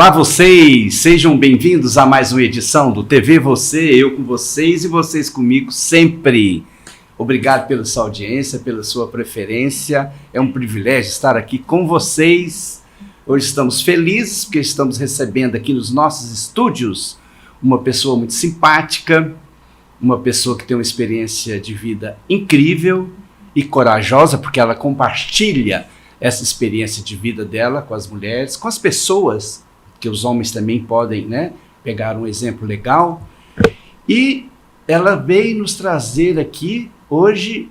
Olá vocês, sejam bem-vindos a mais uma edição do TV Você, eu com vocês e vocês comigo sempre. Obrigado pela sua audiência, pela sua preferência, é um privilégio estar aqui com vocês. Hoje estamos felizes porque estamos recebendo aqui nos nossos estúdios uma pessoa muito simpática, uma pessoa que tem uma experiência de vida incrível e corajosa, porque ela compartilha essa experiência de vida dela com as mulheres, com as pessoas, que os homens também podem, né, pegar um exemplo legal. E ela veio nos trazer aqui hoje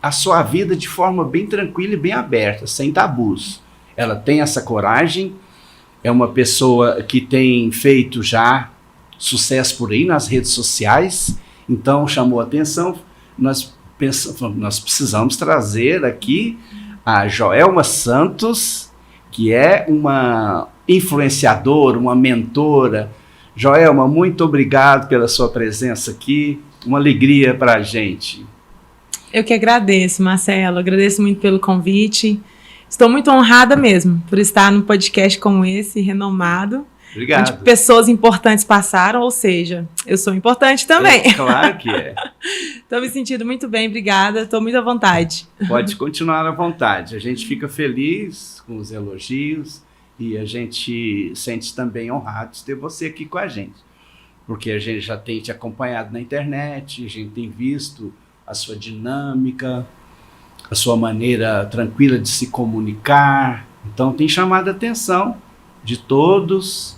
a sua vida de forma bem tranquila e bem aberta, sem tabus. Ela tem essa coragem, é uma pessoa que tem feito já sucesso por aí nas redes sociais, então chamou a atenção. Nós precisamos trazer aqui a Joelma Santos, que é uma influenciadora, uma mentora. Joelma, muito obrigado pela sua presença aqui, uma alegria para a gente. Eu que agradeço, Marcelo, agradeço muito pelo convite. Estou muito honrada mesmo por estar num podcast como esse, renomado. Obrigado. Onde pessoas importantes passaram, ou seja, eu sou importante também. É, claro que é. Estou me sentindo muito bem, obrigada, estou muito à vontade. Pode continuar à vontade, a gente fica feliz com os elogios e a gente sente também honrado de ter você aqui com a gente, porque a gente já tem te acompanhado na internet, a gente tem visto a sua dinâmica, a sua maneira tranquila de se comunicar, então tem chamado a atenção de todos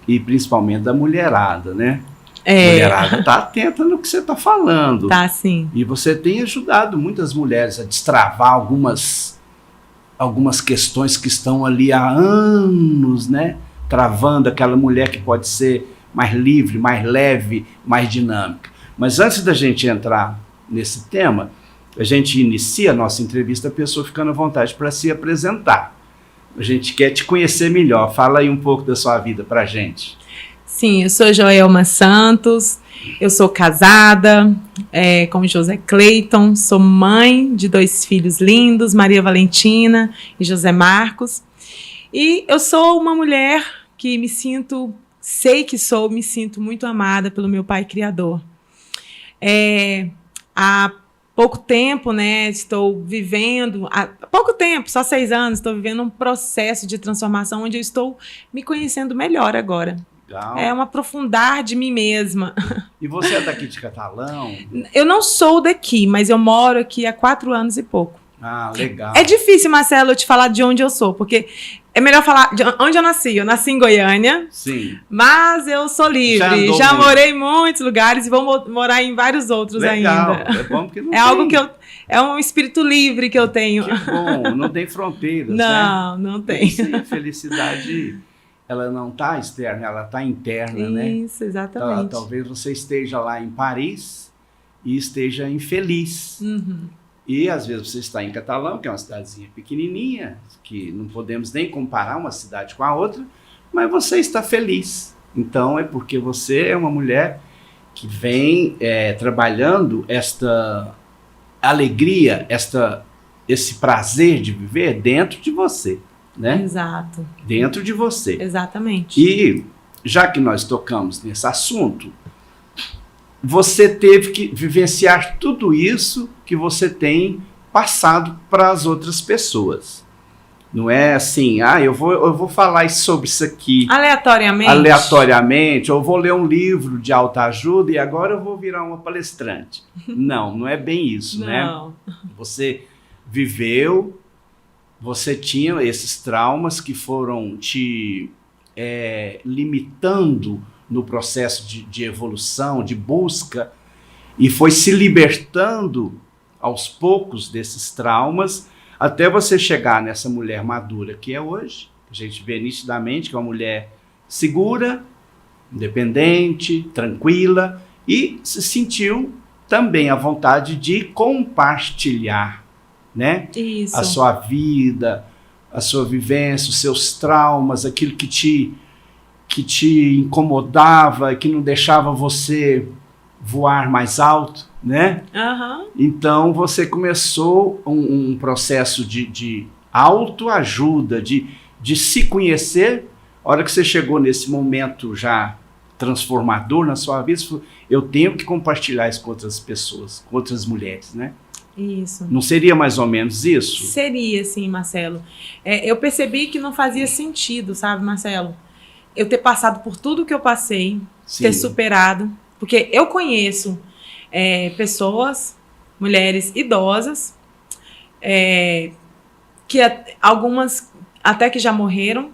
e principalmente da mulherada, né? A mulherada tá atenta no que você tá falando. Tá, sim. E você tem ajudado muitas mulheres a destravar algumas questões que estão ali há anos, né? Travando aquela mulher que pode ser mais livre, mais leve, mais dinâmica. Mas antes da gente entrar nesse tema, a gente inicia a nossa entrevista, a pessoa ficando à vontade para se apresentar. A gente quer te conhecer melhor. Fala aí um pouco da sua vida pra gente. Sim, eu sou Joelma Santos, eu sou casada com José Cleiton, sou mãe de 2 filhos lindos, Maria Valentina e José Marcos. E eu sou uma mulher que me sinto muito amada pelo meu pai criador. Há pouco tempo, né, estou vivendo, há pouco tempo, só 6 anos, estou vivendo um processo de transformação onde eu estou me conhecendo melhor agora. Legal. É um aprofundar de mim mesma. E você é daqui de Catalão? Eu não sou daqui, mas eu moro aqui há 4 anos e pouco. Ah, legal. É difícil, Marcelo, eu te falar de onde eu sou, porque é melhor falar de onde eu nasci. Eu nasci em Goiânia, sim, mas eu sou livre. Já morei em muitos lugares e vou morar em vários outros legal. Ainda. É bom porque não algo que é um espírito livre que eu tenho. Que bom, não tem fronteiras, não, né? Não tem. Isso aí, felicidade, ela não está externa, ela está interna, né? Isso, exatamente. Talvez você esteja lá em Paris e esteja infeliz. Uhum. E às vezes você está em Catalão, que é uma cidadezinha pequenininha, que não podemos nem comparar uma cidade com a outra, mas você está feliz. Então é porque você é uma mulher que vem trabalhando esta alegria, esse prazer de viver dentro de você, né? Exato. Dentro de você. Exatamente. E já que nós tocamos nesse assunto, você teve que vivenciar tudo isso que você tem passado para as outras pessoas. Não é assim, eu vou falar sobre isso aqui aleatoriamente, ou vou ler um livro de autoajuda e agora eu vou virar uma palestrante. Não é bem isso, né? Você viveu, você tinha esses traumas que foram te limitando no processo de evolução, de busca, e foi se libertando aos poucos desses traumas, até você chegar nessa mulher madura que é hoje. A gente vê nitidamente que é uma mulher segura, independente, tranquila, e se sentiu também à vontade de compartilhar, né? Isso. A sua vida, a sua vivência, os seus traumas, aquilo que te incomodava, que não deixava você voar mais alto, né? Uhum. Então você começou um processo de autoajuda, de se conhecer A hora que você chegou nesse momento já transformador na sua vida, você falou, eu tenho que compartilhar isso com outras pessoas, com outras mulheres, né? Isso. Não seria mais ou menos isso? Seria, sim, Marcelo. Eu percebi que não fazia sentido, sabe, Marcelo? Eu ter passado por tudo que eu passei, Sim. ter superado. Porque eu conheço pessoas, mulheres idosas, que algumas até que já morreram,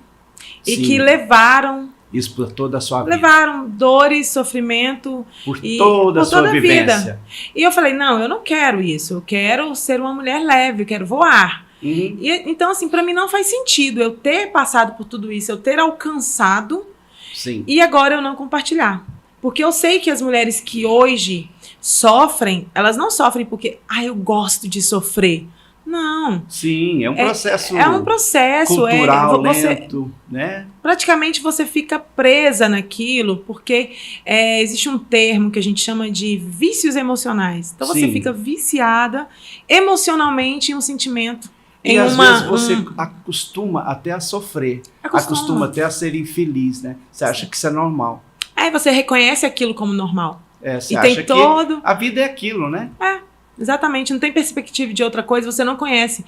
e Sim. que levaram Isso por toda a sua vida. Levaram dores, sofrimento. Por toda a sua vivência. Vida. E eu falei, não, eu não quero isso. Eu quero ser uma mulher leve, eu quero voar. Uhum. Então, assim, para mim não faz sentido eu ter passado por tudo isso, eu ter alcançado, Sim. E agora eu não compartilhar. Porque eu sei que as mulheres que hoje sofrem, elas não sofrem porque, eu gosto de sofrer. Não. Sim, é um processo. É um processo cultural, lento, né? Praticamente você fica presa naquilo, porque existe um termo que a gente chama de vícios emocionais. Então você fica viciada emocionalmente em um sentimento. E às vezes você acostuma até a sofrer. Acostuma até a ser infeliz, né? Você acha que isso é normal. Aí você reconhece aquilo como normal. Você acha que a vida é aquilo, né? Exatamente, não tem perspectiva de outra coisa, você não conhece.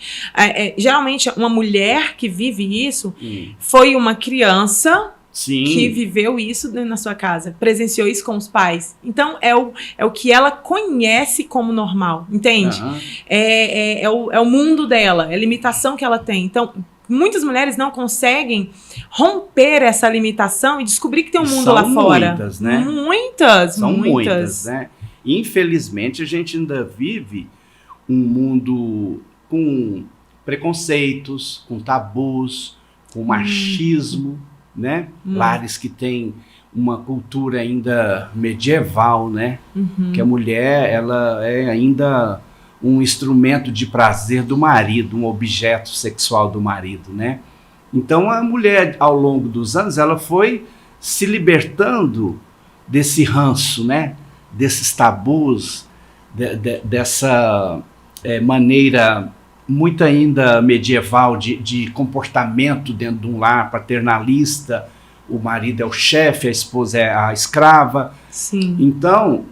Geralmente, uma mulher que vive isso foi uma criança que viveu isso na sua casa, presenciou isso com os pais. Então, é o que ela conhece como normal, entende? Uhum. É o mundo dela, é a limitação que ela tem. Então, muitas mulheres não conseguem romper essa limitação e descobrir que tem um mundo lá fora. Muitas, né? São muitas, né? Infelizmente, a gente ainda vive um mundo com preconceitos, com tabus, com machismo, né? Lares que têm uma cultura ainda medieval, né? Que a mulher, ela é ainda um instrumento de prazer do marido, um objeto sexual do marido, né? Então, a mulher, ao longo dos anos, ela foi se libertando desse ranço, né? Desses tabus, dessa maneira muito ainda medieval de comportamento dentro de um lar paternalista. O marido é o chefe, a esposa é a escrava. Sim. Então,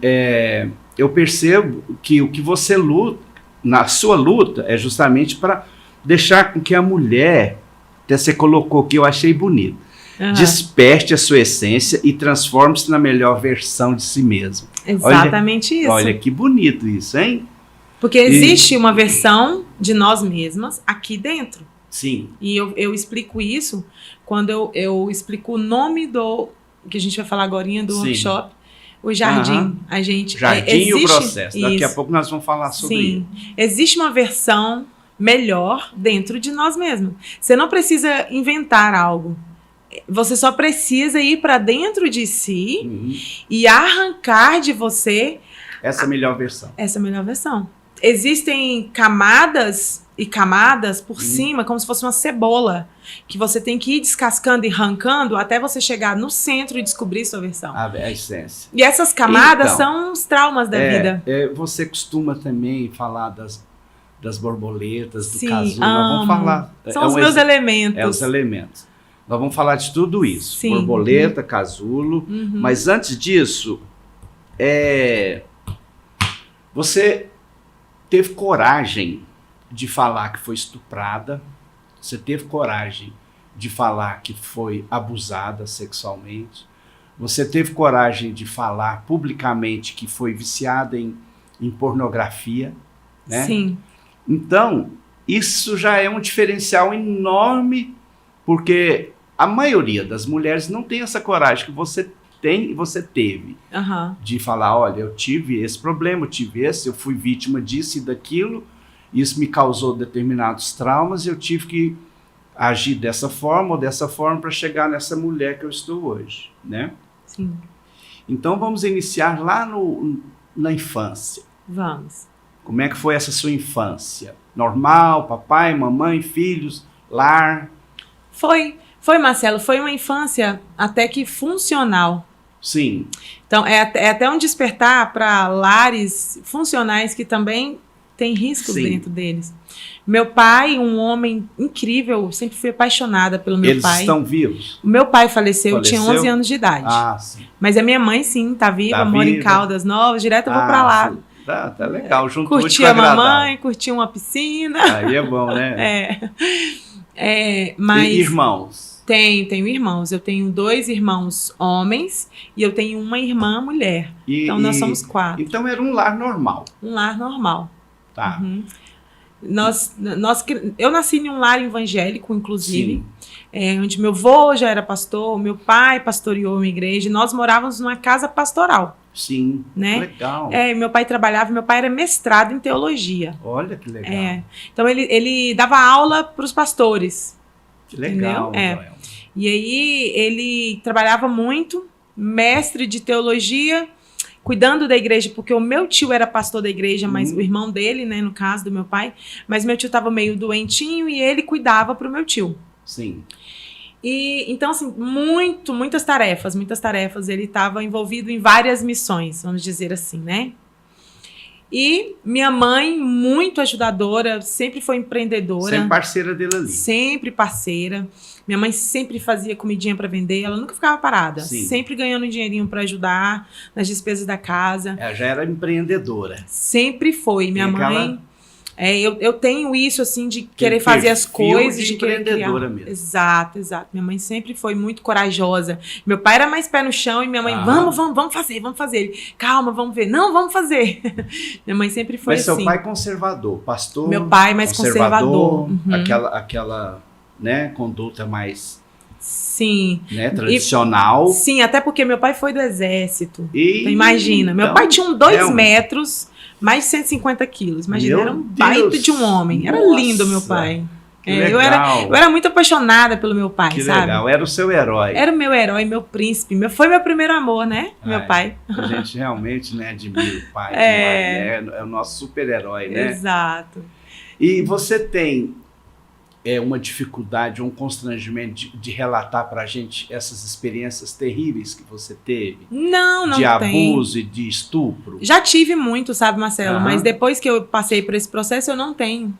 eu percebo que o que você luta, na sua luta, é justamente para deixar com que a mulher, até você colocou que eu achei bonito, desperte a sua essência e transforme-se na melhor versão de si mesmo. Exatamente isso. Olha que bonito isso, hein? Porque existe uma versão de nós mesmas aqui dentro. Sim. E eu explico isso quando eu explico o nome do que a gente vai falar agora do workshop, o Jardim. A gente Jardim existe, e o processo. Daqui isso. a pouco nós vamos falar sobre isso. Existe uma versão melhor dentro de nós mesmos. Você não precisa inventar algo. Você só precisa ir para dentro de si e arrancar de você essa melhor versão. Essa melhor versão. Existem camadas e camadas por cima, como se fosse uma cebola, que você tem que ir descascando e arrancando até você chegar no centro e descobrir sua versão. A essência. E essas camadas são os traumas da vida. Você costuma também falar das borboletas, do Sim, casulo. Nós vamos falar. São os meus elementos. Os elementos. Nós vamos falar de tudo isso. Sim. Borboleta, casulo. Mas antes disso, você teve coragem de falar que foi estuprada, você teve coragem de falar que foi abusada sexualmente, você teve coragem de falar publicamente que foi viciada em pornografia, né? Sim. Então, isso já é um diferencial enorme, porque a maioria das mulheres não tem essa coragem que você tem e você teve, de falar, olha, eu tive esse problema, eu fui vítima disso e daquilo, isso me causou determinados traumas e eu tive que agir dessa forma ou dessa forma para chegar nessa mulher que eu estou hoje, né? Sim. Então vamos iniciar lá na infância. Vamos. Como é que foi essa sua infância? Normal, papai, mamãe, filhos, lar? Foi, Marcelo, foi uma infância até que funcional. Sim. Então, é até um despertar para lares funcionais que também tem riscos Sim. dentro deles. Meu pai, um homem incrível, sempre fui apaixonada pelo meu pai. Eles estão vivos? O meu pai faleceu, eu tinha 11 anos de idade. Ah, sim. Mas a minha mãe, sim, tá viva, Tá mora em viva. Caldas Novas, direto eu vou pra lá. Sim. Tá legal, junto Curti a mamãe, curti uma piscina. Aí é bom, né? Mas... E irmãos? Tenho irmãos. Eu tenho 2 irmãos homens e eu tenho uma irmã mulher. Então nós somos 4. Então era um lar normal. Um lar normal. Tá. Uhum. Eu nasci em um lar evangélico, inclusive, onde meu avô já era pastor, meu pai pastoreou uma igreja, e nós morávamos numa casa pastoral. Sim, né? Legal. Meu pai trabalhava, meu pai era mestrado em teologia. Olha que legal. Então ele dava aula para os pastores. Que legal. Entendeu? E aí ele trabalhava muito, mestre de teologia, cuidando da igreja, porque o meu tio era pastor da igreja, mas o irmão dele, né, no caso do meu pai, mas meu tio estava meio doentinho e ele cuidava para o meu tio. Sim. E então, assim, muitas tarefas, ele estava envolvido em várias missões, vamos dizer assim, né? E minha mãe, muito ajudadora, sempre foi empreendedora. Sempre parceira dele ali. Sempre parceira. Minha mãe sempre fazia comidinha para vender, ela nunca ficava parada. Sim. Sempre ganhando um dinheirinho para ajudar nas despesas da casa. Ela já era empreendedora. Sempre foi. Minha mãe... Eu tenho isso, assim, de querer Aquele fazer as coisas, de querer criar. empreendedora mesmo. Exato. Minha mãe sempre foi muito corajosa. Meu pai era mais pé no chão e minha mãe, vamos fazer. Ele, calma, vamos ver. Não, vamos fazer. Minha mãe sempre foi assim. Mas seu pai conservador, pastor? Meu pai mais conservador. Uhum. Aquela, né, conduta mais... Sim. Né, tradicional. Sim, até porque meu pai foi do exército. E, então, imagina, meu pai tinha 2 metros... Mais de 150 quilos. Imagina, era um baita de um homem. Era lindo, meu pai. Eu era muito apaixonada pelo meu pai, que sabe? Legal, era o seu herói. Era o meu herói, meu príncipe. Foi meu primeiro amor, né? Meu pai. A gente realmente, né, admira o pai. É o nosso super-herói, né? Exato. E você tem uma dificuldade, um constrangimento de relatar pra gente essas experiências terríveis que você teve? Não de abuso e de estupro? Já tive muito, sabe, Marcelo? Mas depois que eu passei por esse processo, eu não tenho.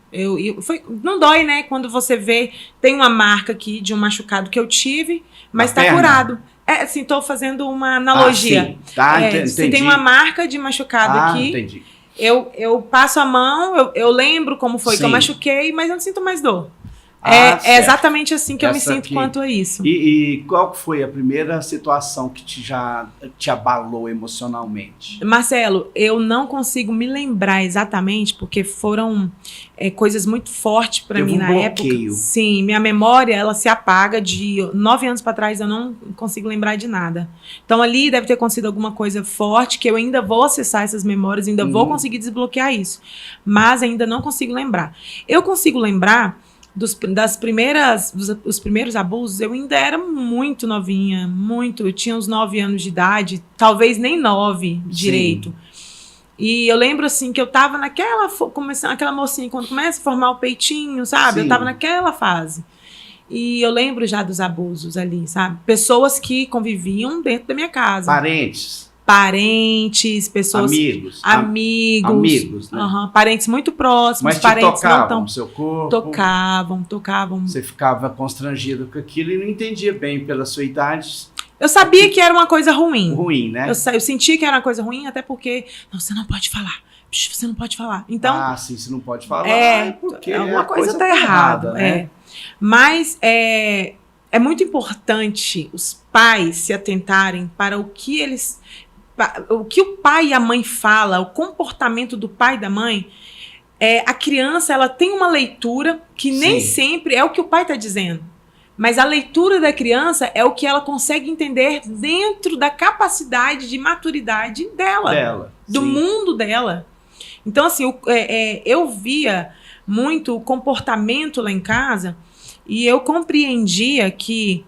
Não dói, né? Quando você vê, tem uma marca aqui de um machucado que eu tive, mas tá curado. Assim, tô fazendo uma analogia. Sim. Tá, entendi. Se tem uma marca de machucado aqui, entendi. Eu passo a mão, eu lembro como foi que eu machuquei, mas eu não sinto mais dor. Exatamente assim que eu me sinto quanto a isso. E qual foi a primeira situação que te abalou emocionalmente? Marcelo, eu não consigo me lembrar exatamente, porque foram coisas muito fortes para mim na época. Sim, minha memória ela se apaga. De 9 anos para trás eu não consigo lembrar de nada. Então ali deve ter acontecido alguma coisa forte que eu ainda vou acessar essas memórias, ainda vou conseguir desbloquear isso. Mas ainda não consigo lembrar. Eu consigo lembrar os primeiros abusos. Eu ainda era muito novinha, eu tinha uns 9 anos de idade, talvez nem 9 direito. E eu lembro assim que eu tava aquela mocinha quando começa a formar o peitinho, sabe? Eu tava naquela fase. E eu lembro já dos abusos ali, sabe? Pessoas que conviviam dentro da minha casa. Parentes, pessoas... Amigos, né? Parentes muito próximos. Mas parentes tocavam no seu corpo? Tocavam. Você ficava constrangido com aquilo e não entendia bem pela sua idade. Eu sabia que era uma coisa ruim. Ruim, né? Eu sentia que era uma coisa ruim, até porque... Não, você não pode falar. Você não pode falar. Então, sim, você não pode falar. Porque alguma coisa tá errada, né? Mas é muito importante os pais se atentarem para o que o pai e a mãe falam, o comportamento do pai e da mãe. A criança ela tem uma leitura que nem sempre é o que o pai está dizendo. Mas a leitura da criança é o que ela consegue entender dentro da capacidade de maturidade dela do mundo dela. Então, assim, eu via muito o comportamento lá em casa e eu compreendia que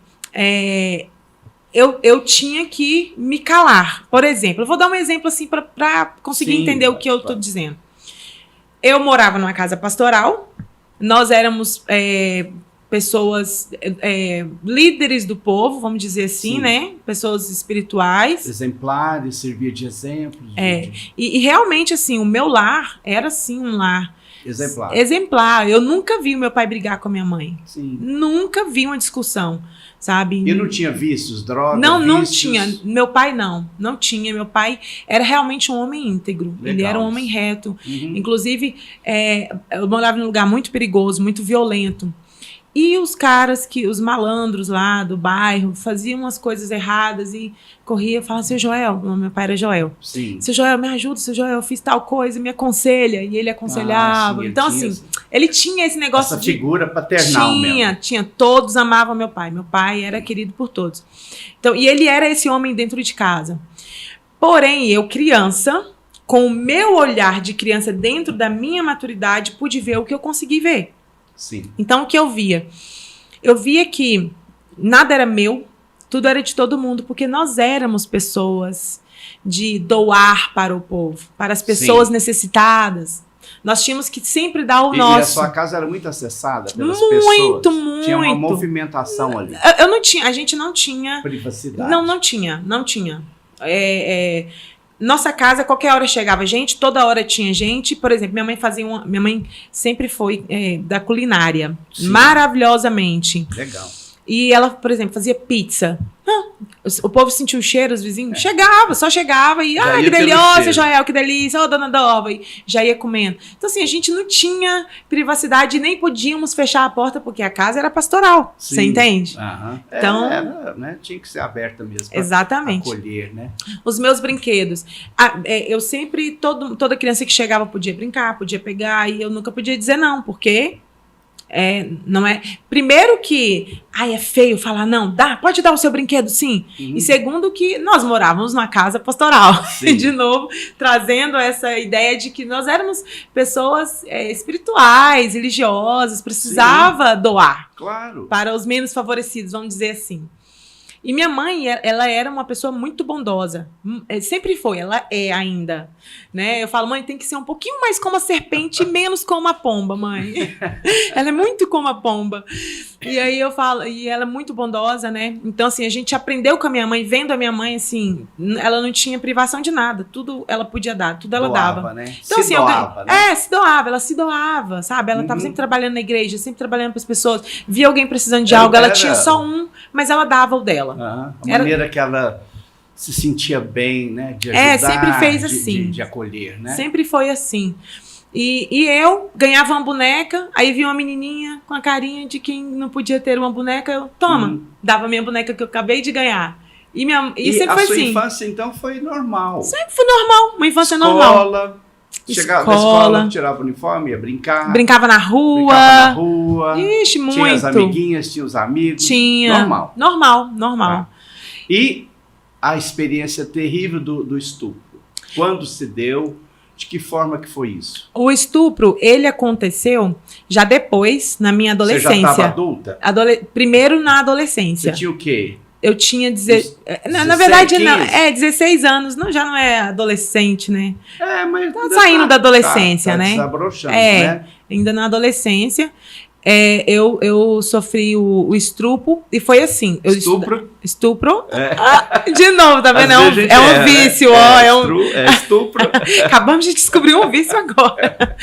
eu tinha que me calar. Por exemplo, eu vou dar um exemplo assim para conseguir entender o que eu estou dizendo. Eu morava numa casa pastoral, nós éramos pessoas, líderes do povo, vamos dizer assim, Sim. né? Pessoas espirituais. Exemplares, servia de exemplos. E realmente, assim, o meu lar era, assim, um lar exemplar. Eu nunca vi o meu pai brigar com a minha mãe. Sim. Nunca vi uma discussão, sabe? E não tinha vícios, drogas? Não tinha. Meu pai não tinha. Meu pai era realmente um homem íntegro. Legal. Ele era um homem reto. Uhum. Inclusive, eu morava num lugar muito perigoso, muito violento. E os caras, os malandros lá do bairro, faziam umas coisas erradas e corria e falava, seu Joel, meu pai era Joel. Sim. Seu Joel, me ajuda, seu Joel, eu fiz tal coisa, me aconselha. E ele aconselhava. Sim, então, assim, ele tinha esse negócio essa figura paternal mesmo. Tinha. Todos amavam meu pai. Meu pai era querido por todos. Então, e ele era esse homem dentro de casa. Porém, eu, criança, com o meu olhar de criança dentro da minha maturidade, pude ver o que eu consegui ver. Sim. Então, o que eu via? Eu via que nada era meu, tudo era de todo mundo, porque nós éramos pessoas de doar para o povo, para as pessoas necessitadas. Nós tínhamos que sempre dar o nosso. E a sua casa era muito acessada pelas pessoas? Muito. Tinha uma movimentação ali. A gente não tinha... Privacidade. Não tinha. Nossa casa, qualquer hora chegava gente, toda hora tinha gente. Por exemplo, minha mãe sempre foi da culinária, Sim. Maravilhosamente. Legal. E ela, por exemplo, fazia pizza. O povo sentiu o cheiro, os vizinhos. Só chegava e, que delícia, Joel, que delícia, dona Dova. E já ia comendo. Então, assim, a gente não tinha privacidade e nem podíamos fechar a porta porque a casa era pastoral. Sim. Você entende? Aham. Então, tinha que ser aberta mesmo. Exatamente. Acolher, né? Os meus brinquedos. Eu sempre, toda criança que chegava podia brincar, podia pegar, e eu nunca podia dizer não, porque não é. Primeiro que é feio falar não, pode dar o seu brinquedo, sim. Uhum. E segundo que nós morávamos numa casa pastoral. Sim. De novo, trazendo essa ideia de que nós éramos pessoas espirituais, religiosas, precisava doar. Claro. Para os menos favorecidos, vamos dizer assim. E minha mãe, ela era uma pessoa muito bondosa. Sempre foi, ela é ainda. Né? Eu falo, mãe, tem que ser um pouquinho mais como a serpente e menos como a pomba, mãe. Ela é muito como a pomba. E aí eu falo, e ela é muito bondosa, né? Então, assim, a gente aprendeu com a minha mãe, vendo a minha mãe, assim, ela não tinha privação de nada. Tudo ela podia dar, tudo ela dava. Né? Então, se doava, né? ela se doava, sabe? Ela estava sempre trabalhando na igreja, sempre trabalhando para as pessoas. Via alguém precisando de algo, ela tinha só mas ela dava o dela. A maneira que ela se sentia bem, né? De ajudar, sempre fez assim. De acolher, né? Sempre foi assim. E eu ganhava uma boneca, aí vi uma menininha com a carinha de quem não podia ter uma boneca, eu, dava minha boneca que eu acabei de ganhar. E sempre foi assim. A sua infância, então, foi normal? Sempre foi normal, uma infância normal. Chegava da escola, tirava o uniforme, ia brincar. Brincava na rua. Ixi, muito. Tinha as amiguinhas, tinha os amigos. Tinha. Normal. Tá. E a experiência terrível do estupro. Quando se deu? De que forma que foi isso? O estupro, ele aconteceu já depois, na minha adolescência. Você já estava adulta? Primeiro na adolescência. Você tinha o quê? Eu tinha na verdade, 16 anos, já não é adolescente, né? Mas tá saindo da adolescência, né? Desabrochando, né? Ainda na adolescência. Eu sofri o estupro e foi assim. Estupro? De novo, tá vendo? É um vício, estupro. Acabamos de descobrir um vício agora.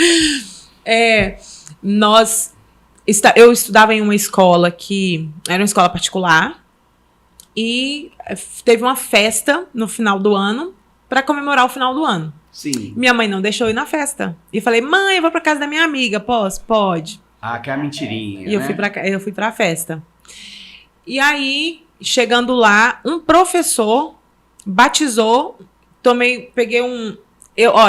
Eu estudava em uma escola que era uma escola particular. E teve uma festa no final do ano para comemorar o final do ano. Sim. Minha mãe não deixou eu ir na festa. E falei, mãe, eu vou para casa da minha amiga. Posso? Pode. Que é a mentirinha, E eu fui para a festa. E aí, chegando lá, um professor batizou, peguei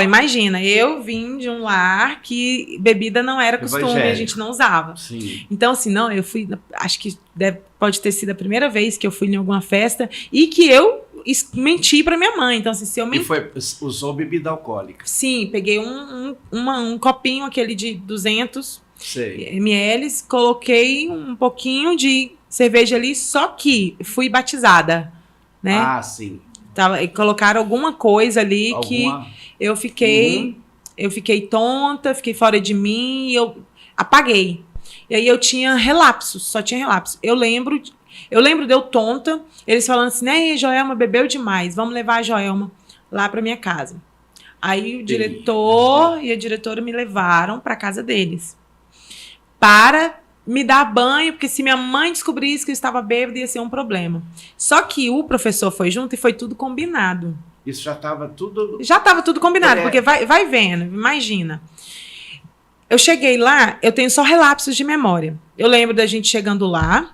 imagina, eu vim de um lar que bebida não era costume, a gente não usava. Sim. Então, assim, eu fui, acho que pode ter sido a primeira vez que eu fui em alguma festa e que eu menti pra minha mãe. Então, assim, se eu menti... E usou bebida alcoólica? Sim, peguei um copinho, aquele de 200 Sei. ml, coloquei um pouquinho de cerveja ali, só que fui batizada, né? Sim. E colocaram alguma coisa ali que eu fiquei tonta, fiquei fora de mim e eu apaguei. E aí eu tinha relapsos, só tinha relapsos. Eu lembro de eu tonta, eles falando assim, né, Joelma bebeu demais, vamos levar a Joelma lá pra minha casa. Aí o diretor e a diretora me levaram pra casa deles. Para me dar banho, porque se minha mãe descobrisse que eu estava bêbada, ia ser um problema. Só que o professor foi junto e foi tudo combinado. Isso já estava tudo... Já estava tudo combinado, porque vai vendo, imagina. Eu cheguei lá, eu tenho só relapsos de memória. Eu lembro da gente chegando lá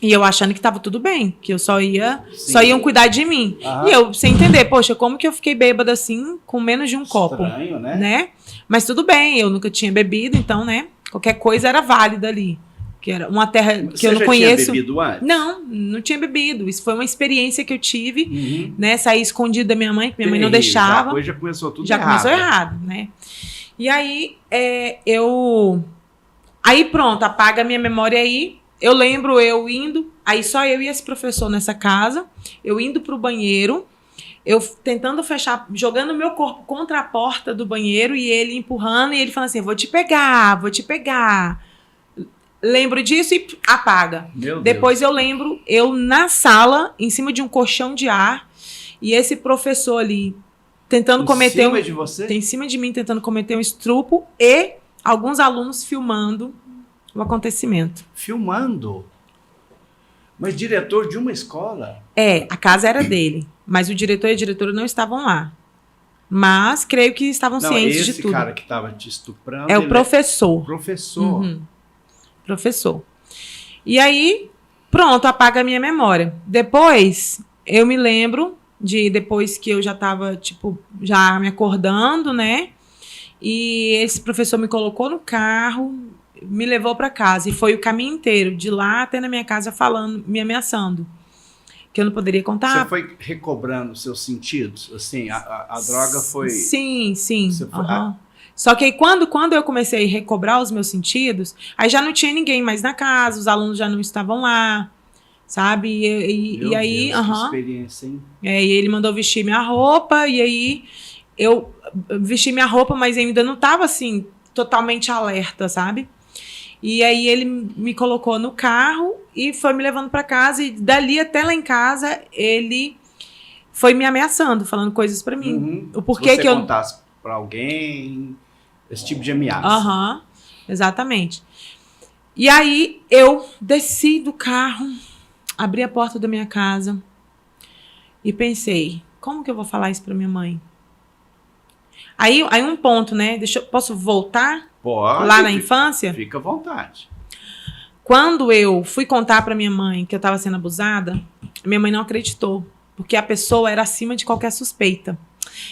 e eu achando que estava tudo bem, que eu só iam cuidar de mim. E eu, sem entender, poxa, como que eu fiquei bêbada assim, com menos de um copo? Estranho, né? Mas tudo bem, eu nunca tinha bebido, então, né, qualquer coisa era válida ali. Que era uma terra que eu não conheço. Você já tinha bebido antes? Não tinha bebido. Isso foi uma experiência que eu tive, né? Sair escondido da minha mãe, que minha mãe não deixava. Depois já começou tudo errado. Já começou errado, né? E aí, Aí pronto, apaga a minha memória aí. Eu lembro eu indo, aí só eu e esse professor nessa casa, eu indo pro banheiro, eu tentando fechar, jogando meu corpo contra a porta do banheiro e ele empurrando e ele falando assim, vou te pegar. Lembro disso e apaga. Depois eu lembro eu na sala, em cima de um colchão de ar, e esse professor ali tentando cometer... Em cima de você? Em cima de mim, tentando cometer um estupro e alguns alunos filmando o acontecimento. Filmando? Mas diretor de uma escola? A casa era dele, mas o diretor e a diretora não estavam lá. Mas creio que estavam cientes de tudo. Esse cara que estava te estuprando... É o professor. Professor. Professor. E aí, pronto, apaga a minha memória. Depois, eu me lembro depois que eu já estava, tipo, já me acordando, né? E esse professor me colocou no carro, me levou para casa. E foi o caminho inteiro, de lá até na minha casa, falando, me ameaçando. Que eu não poderia contar. Você foi recobrando seus sentidos? Assim, a droga foi... Sim. Só que aí, quando eu comecei a recobrar os meus sentidos, aí já não tinha ninguém mais na casa, os alunos já não estavam lá, sabe? E aí... Deus, que experiência, hein? E ele mandou vestir minha roupa, e aí eu vesti minha roupa, mas ainda não estava, assim, totalmente alerta, sabe? E aí ele me colocou no carro e foi me levando para casa, e dali até lá em casa, ele foi me ameaçando, falando coisas para mim. O porquê que eu contasse para alguém... Esse tipo de ameaça. Exatamente. E aí, eu desci do carro, abri a porta da minha casa e pensei, como que eu vou falar isso pra minha mãe? Aí um ponto, né? Posso voltar? Pode. Lá na infância? Fica à vontade. Quando eu fui contar pra minha mãe que eu estava sendo abusada, minha mãe não acreditou, porque a pessoa era acima de qualquer suspeita.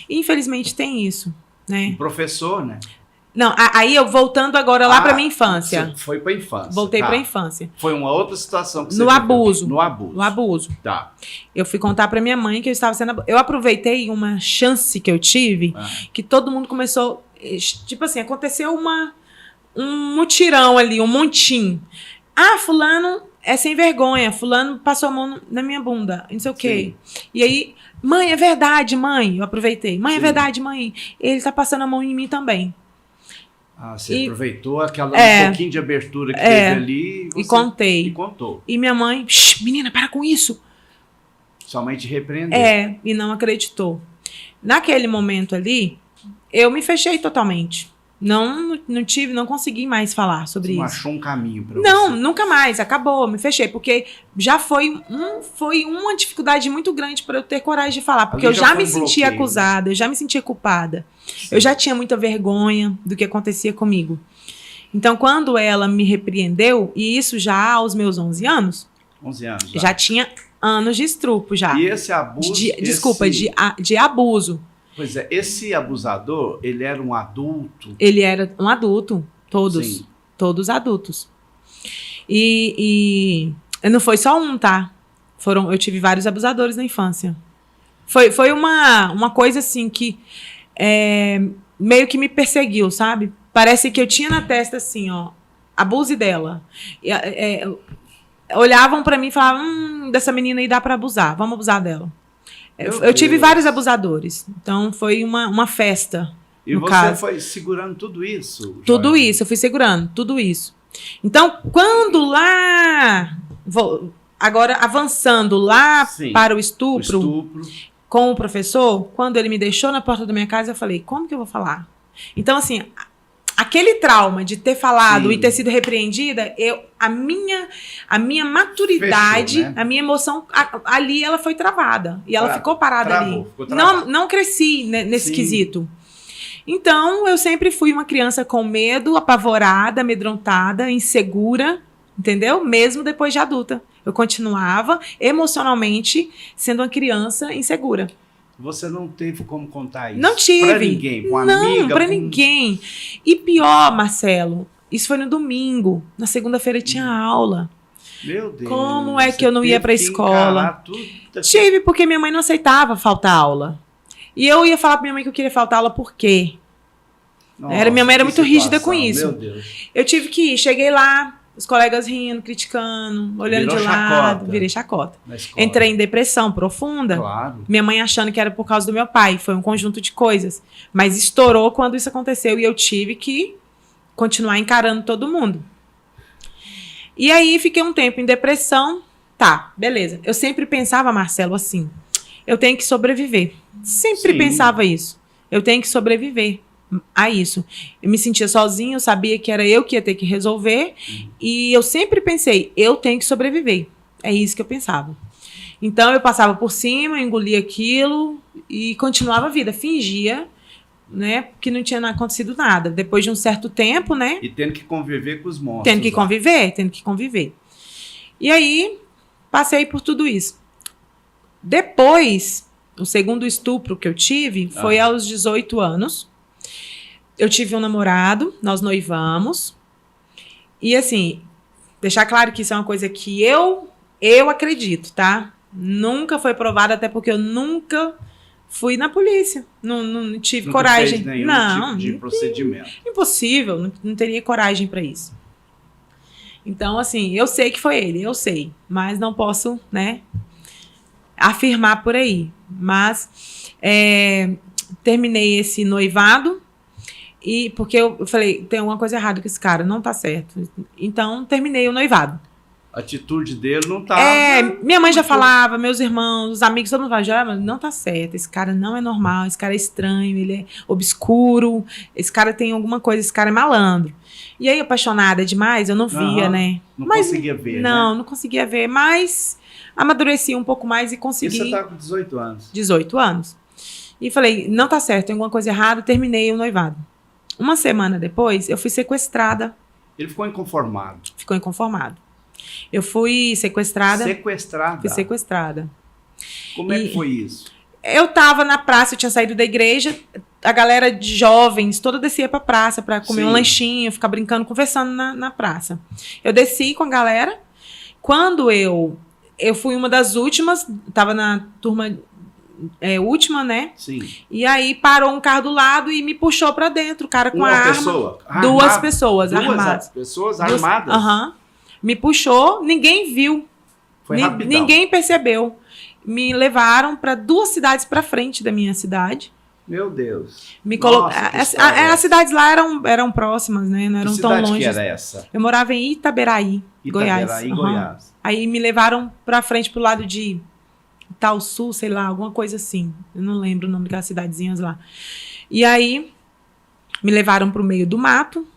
E, infelizmente, tem isso, né? Um professor, né? Não, aí eu voltando agora lá para minha infância. Você foi para infância. Voltei para infância. Foi uma outra situação que você No abuso. No abuso. No abuso. Tá. Eu fui contar para minha mãe que eu estava sendo... Eu aproveitei uma chance que eu tive, que todo mundo começou... Tipo assim, aconteceu um mutirão ali, um montim. Fulano é sem vergonha, fulano passou a mão na minha bunda, não sei o quê. E aí, mãe, é verdade, mãe. Eu aproveitei. Mãe, é verdade, mãe. Ele tá passando a mão em mim também. Você aproveitou aquela um pouquinho de abertura que teve ali e contei. E contou. E minha mãe, menina, para com isso. Sua mãe te repreendeu. E não acreditou. Naquele momento ali, eu me fechei totalmente. Não consegui mais falar sobre isso. Não achou um caminho para você? Não, nunca mais. Acabou, me fechei. Porque já foi uma dificuldade muito grande para eu ter coragem de falar. Porque eu já me sentia acusada, eu já me sentia culpada. Sim. Eu já tinha muita vergonha do que acontecia comigo. Então, quando ela me repreendeu, e isso já aos meus 11 anos... 11 anos. Já tinha anos de estrupo já. E esse abuso... De abuso. Pois é, esse abusador, ele era um adulto? Ele era um adulto, todos. Sim. Todos adultos. E não foi só um, tá? Eu tive vários abusadores na infância. Foi uma coisa assim que meio que me perseguiu, sabe? Parece que eu tinha na testa assim, ó, abuse dela. Olhavam pra mim e falavam, dessa menina aí dá pra abusar, vamos abusar dela. Eu tive vários abusadores. Então, foi uma festa. E você foi segurando tudo isso? Tudo isso, eu fui segurando, tudo isso. Então, quando lá... Agora, avançando lá Sim, para o estupro com o professor, quando ele me deixou na porta da minha casa, eu falei, como que eu vou falar? Então, assim, aquele trauma de ter falado e ter sido repreendida, a minha maturidade, fechou, né? a minha emoção, ali ela foi travada. E ela ficou parada ali. Ficou travada. Não cresci nesse quesito. Então, eu sempre fui uma criança com medo, apavorada, amedrontada, insegura, entendeu? Mesmo depois de adulta. Eu continuava emocionalmente sendo uma criança insegura. Você não teve como contar isso? Não tive. Pra ninguém, com amiga? Não, pra ninguém. E pior, Marcelo, isso foi no domingo. Na segunda-feira tinha aula. Meu Deus. Como é que eu não ia pra escola? Tive, porque minha mãe não aceitava faltar aula. E eu ia falar pra minha mãe que eu queria faltar aula por quê? Nossa, minha mãe era muito rígida com situação, isso. Meu Deus. Eu tive que ir, cheguei lá, os colegas rindo, criticando, olhando de lado, virei chacota. Entrei em depressão profunda. Claro. Minha mãe achando que era por causa do meu pai. Foi um conjunto de coisas. Mas estourou quando isso aconteceu e eu tive que continuar encarando todo mundo. E aí fiquei um tempo em depressão. Tá, beleza. Eu sempre pensava, Marcelo, assim, eu tenho que sobreviver. Sempre pensava isso. Eu tenho que sobreviver a isso. Eu me sentia sozinha, eu sabia que era eu que ia ter que resolver, e eu sempre pensei, eu tenho que sobreviver. É isso que eu pensava. Então eu passava por cima, engolia aquilo e continuava a vida, fingia, né, que não tinha acontecido nada. Depois de um certo tempo, né? E tendo que conviver com os monstros. Tendo que conviver. E aí, passei por tudo isso. Depois, o segundo estupro que eu tive foi aos 18 anos. Eu tive um namorado, nós noivamos. E assim, deixar claro que isso é uma coisa que eu acredito, tá? Nunca foi provado, até porque eu nunca fui na polícia. Não tive coragem. Fez nenhum tipo de procedimento. Impossível, não teria coragem para isso. Então, assim, eu sei que foi ele, eu sei. Mas não posso, né, afirmar por aí. Mas terminei esse noivado. E porque eu falei, tem alguma coisa errada com esse cara, não tá certo. Então, terminei o noivado. A atitude dele não tá... minha mãe já falava, meus irmãos, os amigos, todo mundo falava, não tá certo, esse cara não é normal, esse cara é estranho, ele é obscuro, esse cara tem alguma coisa, esse cara é malandro. E aí, apaixonada demais, eu não via, né? Não conseguia ver, não conseguia ver, mas amadureci um pouco mais e consegui... E você tá com 18 anos? 18 anos. E falei, não tá certo, tem alguma coisa errada, terminei o noivado. Uma semana depois, eu fui sequestrada. Ele ficou inconformado. Ficou inconformado. Eu fui sequestrada. Sequestrada? Fui sequestrada. Como é que foi isso? Eu tava na praça, eu tinha saído da igreja, a galera de jovens toda descia pra praça pra comer um lanchinho, ficar brincando, conversando na praça. Eu desci com a galera. Quando eu fui uma das últimas, tava na turma... última, né? Sim. E aí parou um carro do lado e me puxou pra dentro, o cara com a arma. Pessoa? Duas pessoas armadas. Duas pessoas armadas? Aham. Me puxou, ninguém viu. Foi rapidão. Ninguém percebeu. Me levaram para 2 cidades para frente da minha cidade. Meu Deus. As cidades lá eram próximas, né? Não eram que tão cidade longe. Que era essa? Eu morava em Itaberaí, Goiás. Goiás. Aí me levaram para frente pro lado de Itaúsu, sei lá, alguma coisa assim. Eu não lembro o nome daquelas cidadezinhas lá. E aí, me levaram pro meio do mato.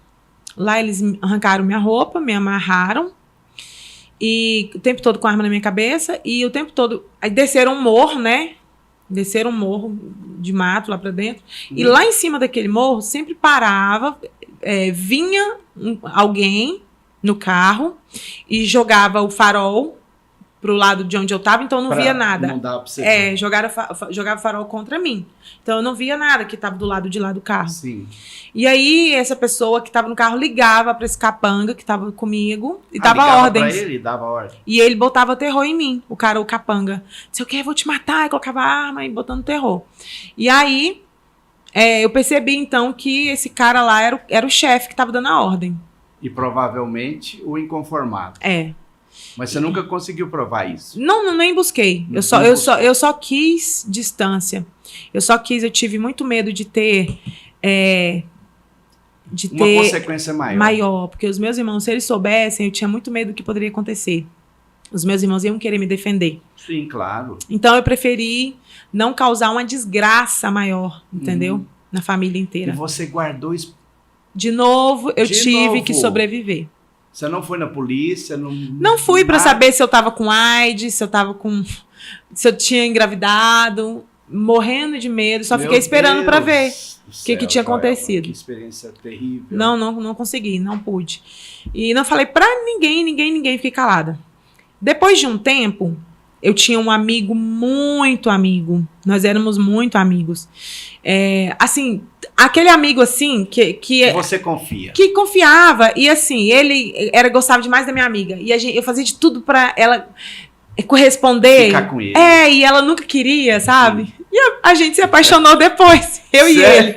Lá eles arrancaram minha roupa, me amarraram. E o tempo todo com a arma na minha cabeça. E o tempo todo... Aí desceram um morro, né? Desceram um morro de mato lá pra dentro. E lá em cima daquele morro, sempre parava... vinha alguém no carro e jogava o farol pro lado de onde eu tava, então eu não via nada. Não dava pra você ver. Jogava farol contra mim. Então eu não via nada que tava do lado de lá do carro. Sim. E aí essa pessoa que tava no carro ligava pra esse capanga que tava comigo e dava ordens. Pra ele, dava ordem. E ele botava terror em mim, o capanga. Se eu quero, vou te matar. E colocava a arma e botando terror. E aí eu percebi então que esse cara lá era o chefe que tava dando a ordem. E provavelmente o inconformado. Mas você nunca conseguiu provar isso? Não, nem busquei. Eu só quis distância. Eu tive muito medo de ter de Uma ter consequência maior, porque os meus irmãos, se eles soubessem, eu tinha muito medo do que poderia acontecer. Os meus irmãos iam querer me defender. Sim, claro. Então eu preferi não causar uma desgraça maior, entendeu? Na família inteira. E você guardou isso? De novo, eu De tive novo? que sobreviver. Você não foi na polícia? Não fui para saber se eu tava com AIDS, se eu tinha engravidado, morrendo de medo, só fiquei esperando para ver o que tinha acontecido. Que experiência terrível. Não consegui, não pude. E não falei para ninguém, fiquei calada. Depois de um tempo, eu tinha um amigo muito amigo. Nós éramos muito amigos. Assim, aquele amigo assim que você confia. Que confiava. E assim, ele gostava demais da minha amiga. E eu fazia de tudo pra ela corresponder. Ficar com ele. E ela nunca queria, sabe? E a gente se apaixonou depois. Eu Sério? e ele.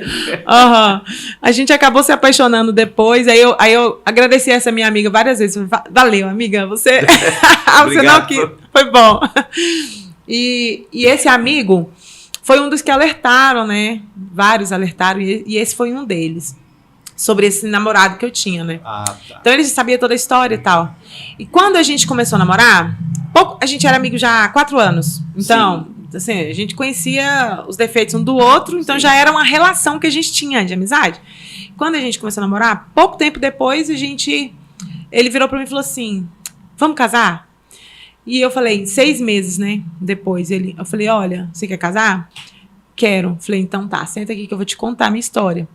A gente acabou se apaixonando depois. Aí eu agradeci essa minha amiga várias vezes. Valeu, amiga. Você não quis. Foi bom. E esse amigo foi um dos que alertaram, né? Vários alertaram. E esse foi um deles. Sobre esse namorado que eu tinha, né? Tá. Então ele sabia toda a história e tal. E quando a gente começou a namorar, a gente era amigo já há 4 anos. Então, assim, a gente conhecia os defeitos um do outro, então já era uma relação que a gente tinha de amizade. Quando a gente começou a namorar, pouco tempo depois, ele virou pra mim e falou assim, vamos casar? E eu falei, 6 meses, né? Depois, eu falei, olha, você quer casar? Quero. Falei, então tá, senta aqui que eu vou te contar a minha história.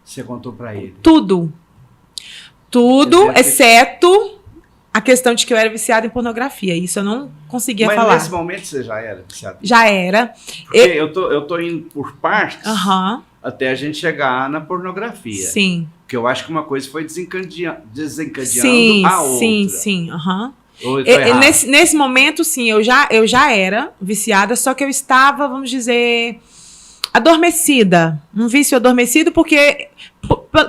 Você contou pra ele? Tudo, exceto a questão de que eu era viciada em pornografia. Isso eu não conseguia falar. Mas nesse momento você já era viciada? Já era. Porque eu tô indo por partes até a gente chegar na pornografia. Sim. Porque eu acho que uma coisa foi desencadeando sim, a outra. Sim. Nesse momento, sim, eu já era viciada, só que eu estava, vamos dizer, adormecida. Um vício adormecido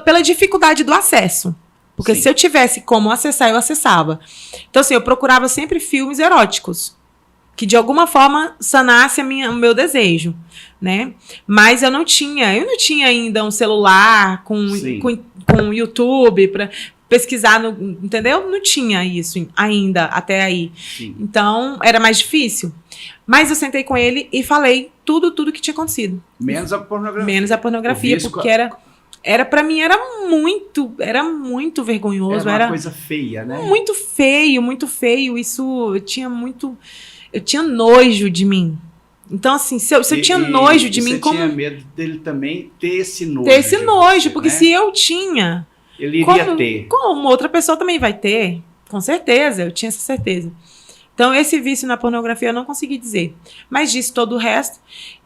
pela dificuldade do acesso. Porque se eu tivesse como acessar, eu acessava. Então, assim, eu procurava sempre filmes eróticos, que de alguma forma sanasse o meu desejo, né? Mas eu não tinha ainda um celular com YouTube para pesquisar, entendeu? Não tinha isso ainda, até aí. Sim. Então, era mais difícil. Mas eu sentei com ele e falei tudo que tinha acontecido. Menos a pornografia. Menos a pornografia, porque pra mim era muito vergonhoso. Era uma coisa feia, né? Muito feio. Isso, eu tinha nojo de mim. Então, assim, se eu tinha nojo de mim, como... Você tinha medo dele também ter esse nojo. Porque se eu tinha... Ele iria ter. Como outra pessoa também vai ter. Com certeza, eu tinha essa certeza. Então, esse vício na pornografia eu não consegui dizer. Mas disse todo o resto.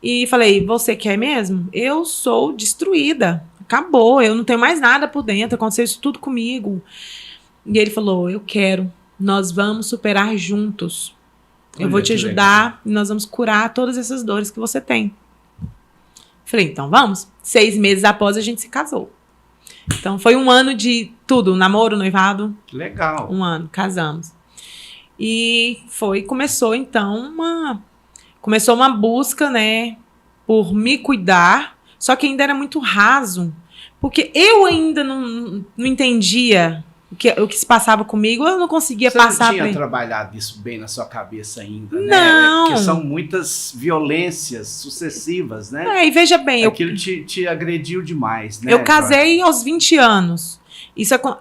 E falei, você quer mesmo? Eu sou destruída. Acabou, eu não tenho mais nada por dentro. Aconteceu isso tudo comigo. E ele falou, eu quero. Nós vamos superar juntos. Eu vou te ajudar e nós vamos curar todas essas dores que você tem. Falei, então vamos. 6 meses após a gente se casou. Então foi um ano de tudo, namoro, noivado. Legal. 1 ano, casamos. E começou então uma busca, né, por me cuidar, só que ainda era muito raso, porque eu ainda não entendia o que se passava comigo, eu não conseguia passar. Você não tinha trabalhado isso bem na sua cabeça ainda, né? Não. Porque são muitas violências sucessivas, né? E veja bem... Aquilo te agrediu demais, né? Eu casei aos 20 anos.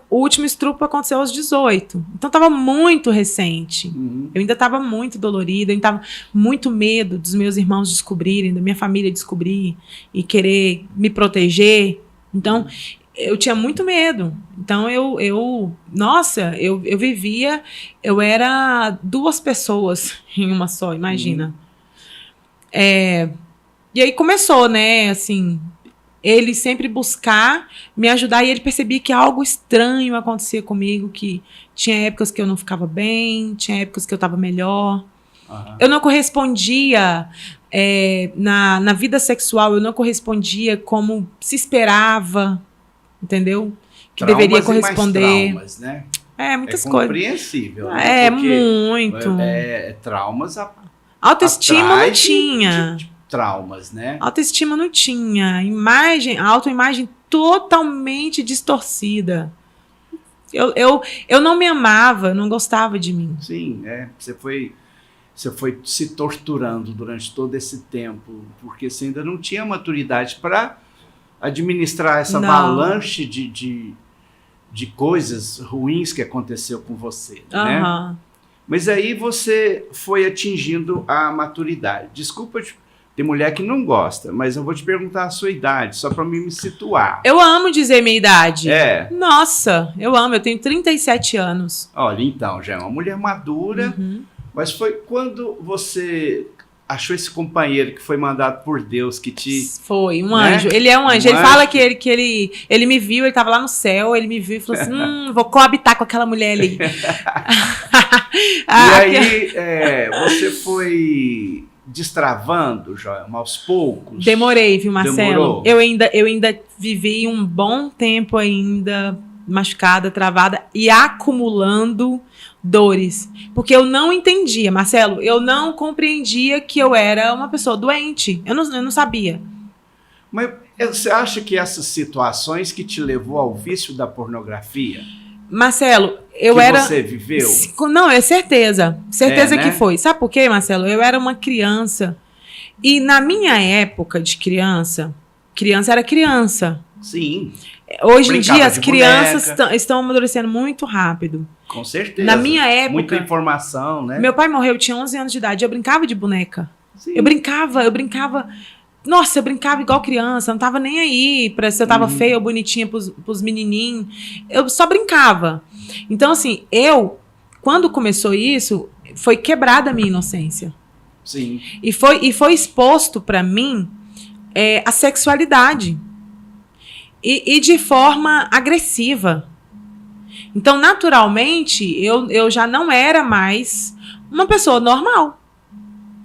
O último estupro aconteceu aos 18. Então, estava muito recente. Eu ainda estava muito dolorida, eu estava muito medo dos meus irmãos descobrirem, da minha família descobrir e querer me proteger. Então... eu tinha muito medo. Então, eu vivia... Eu era 2 pessoas em uma só, imagina. E aí começou, né, assim... ele sempre buscar me ajudar e ele percebia que algo estranho acontecia comigo, que tinha épocas que eu não ficava bem, tinha épocas que eu estava melhor. Eu não correspondia... na vida sexual, eu não correspondia como se esperava... entendeu? Que traumas deveria corresponder. Traumas, né? Muitas coisas. Compreensível. Muito. Traumas. Autoestima não tinha. Traumas, né? Autoestima não tinha. Autoimagem totalmente distorcida. Eu não me amava, não gostava de mim. Sim, você foi se torturando durante todo esse tempo, porque você ainda não tinha maturidade para administrar essa avalanche de coisas ruins que aconteceu com você, né? Mas aí você foi atingindo a maturidade. Desculpa, tem mulher que não gosta, mas eu vou te perguntar a sua idade, só para me situar. Eu amo dizer minha idade. Nossa, eu amo, eu tenho 37 anos. Olha, então, já é uma mulher madura, mas foi quando você achou esse companheiro que foi mandado por Deus, que te... Foi, um anjo. Ele é um anjo. Ele fala que ele me viu, ele estava lá no céu, ele me viu e falou assim, vou coabitar com aquela mulher ali. E aí, você foi destravando, Joelma, aos poucos? Demorei, viu, Marcelo? Demorou? Eu ainda vivi um bom tempo ainda machucada, travada e acumulando dores. Porque eu não entendia, Marcelo, eu não compreendia que eu era uma pessoa doente. Eu não sabia. Mas você acha que essas situações que te levou ao vício da pornografia... Marcelo, você viveu? Não, é certeza. Certeza que foi. Sabe por quê, Marcelo? Eu era uma criança. E na minha época de criança era criança. Sim. Hoje em dia, as crianças estão amadurecendo muito rápido. Com certeza. Na minha época... Muita informação, né? Meu pai morreu, eu tinha 11 anos de idade. Eu brincava de boneca. Sim. Eu brincava... Nossa, eu brincava igual criança, não tava nem aí pra se eu tava feia ou bonitinha pros menininhos. Eu só brincava. Então, assim, quando começou isso, foi quebrada a minha inocência. Sim. E foi exposto pra mim a sexualidade. E de forma agressiva. Então, naturalmente, eu já não era mais uma pessoa normal.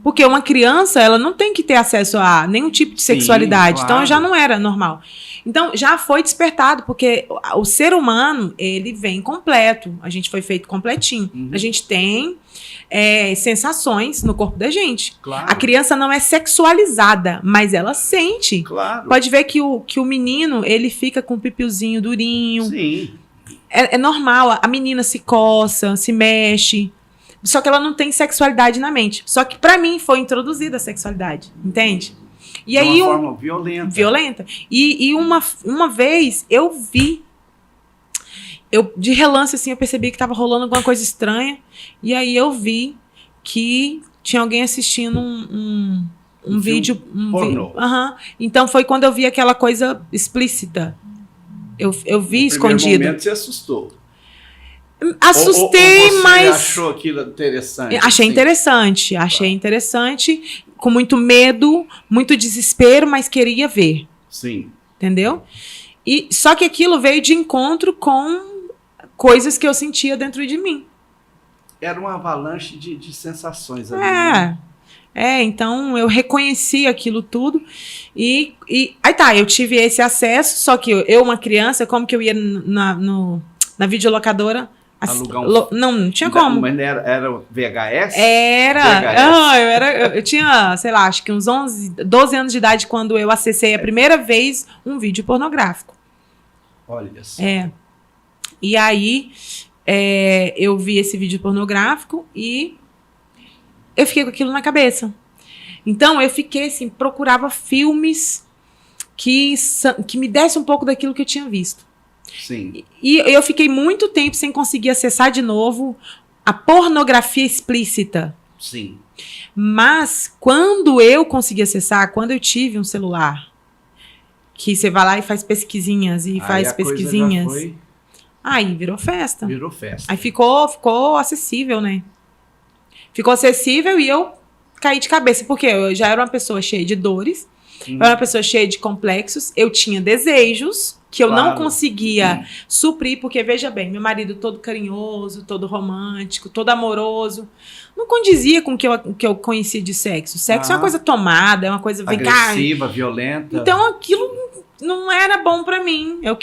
Porque uma criança, ela não tem que ter acesso a nenhum tipo de sexualidade. Sim, claro. Então, eu já não era normal. Então, já foi despertado, porque o ser humano, ele vem completo. A gente foi feito completinho. A gente tem sensações no corpo da gente. Claro. A criança não é sexualizada, mas ela sente. Claro. Pode ver que o menino, ele fica com o pipiozinho durinho. Sim. É normal, a menina se coça, se mexe. Só que ela não tem sexualidade na mente. Só que pra mim foi introduzida a sexualidade, entende? E aí, de uma forma violenta. Violenta. E uma vez eu vi, de relance assim, eu percebi que tava rolando alguma coisa estranha. E aí eu vi que tinha alguém assistindo um vídeo. Pornô. Então foi quando eu vi aquela coisa explícita. Eu vi escondido. No primeiro momento você assustou. Assustei, ou você mas... achou aquilo interessante? Achei interessante. Achei interessante, com muito medo, muito desespero, mas queria ver. Sim. Entendeu? Só que aquilo veio de encontro com coisas que eu sentia dentro de mim. Era uma avalanche de sensações ali. Né? Então eu reconheci aquilo tudo e aí tá, eu tive esse acesso, só que eu uma criança, como que eu ia na videolocadora... Não tinha como. Mas era VHS? Eu tinha, sei lá, acho que uns 12 anos de idade quando eu acessei a primeira vez um vídeo pornográfico. Olha só. E aí, eu vi esse vídeo pornográfico e eu fiquei com aquilo na cabeça. Então, eu fiquei assim, procurava filmes que me dessem um pouco daquilo que eu tinha visto. Sim. E eu fiquei muito tempo sem conseguir acessar de novo a pornografia explícita. Sim. Mas quando eu consegui acessar, quando eu tive um celular, que você vai lá e faz pesquisinhas aí virou festa. Aí ficou acessível, né? Ficou acessível e eu caí de cabeça, porque eu já era uma pessoa cheia de dores, eu era uma pessoa cheia de complexos, eu tinha desejos que eu não conseguia suprir, porque, veja bem, meu marido todo carinhoso, todo romântico, todo amoroso, não condizia com o que eu conhecia de sexo. Sexo é uma coisa tomada, é uma coisa... agressiva, violenta. Então, aquilo não era bom pra mim. Eu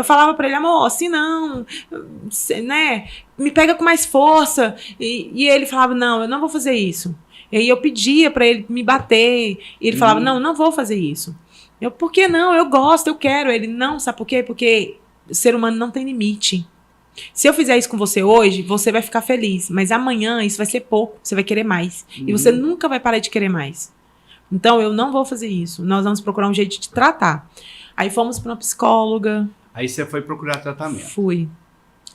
falava pra ele, amor, assim não, né? Me pega com mais força. E ele falava, não, eu não vou fazer isso. E aí eu pedia pra ele me bater, e ele falava, não vou fazer isso. Por que não? Eu gosto, eu quero. Ele, não, sabe por quê? Porque o ser humano não tem limite. Se eu fizer isso com você hoje, você vai ficar feliz. Mas amanhã isso vai ser pouco, você vai querer mais. E você nunca vai parar de querer mais. Então, eu não vou fazer isso. Nós vamos procurar um jeito de te tratar. Aí fomos para uma psicóloga. Aí você foi procurar tratamento. Fui.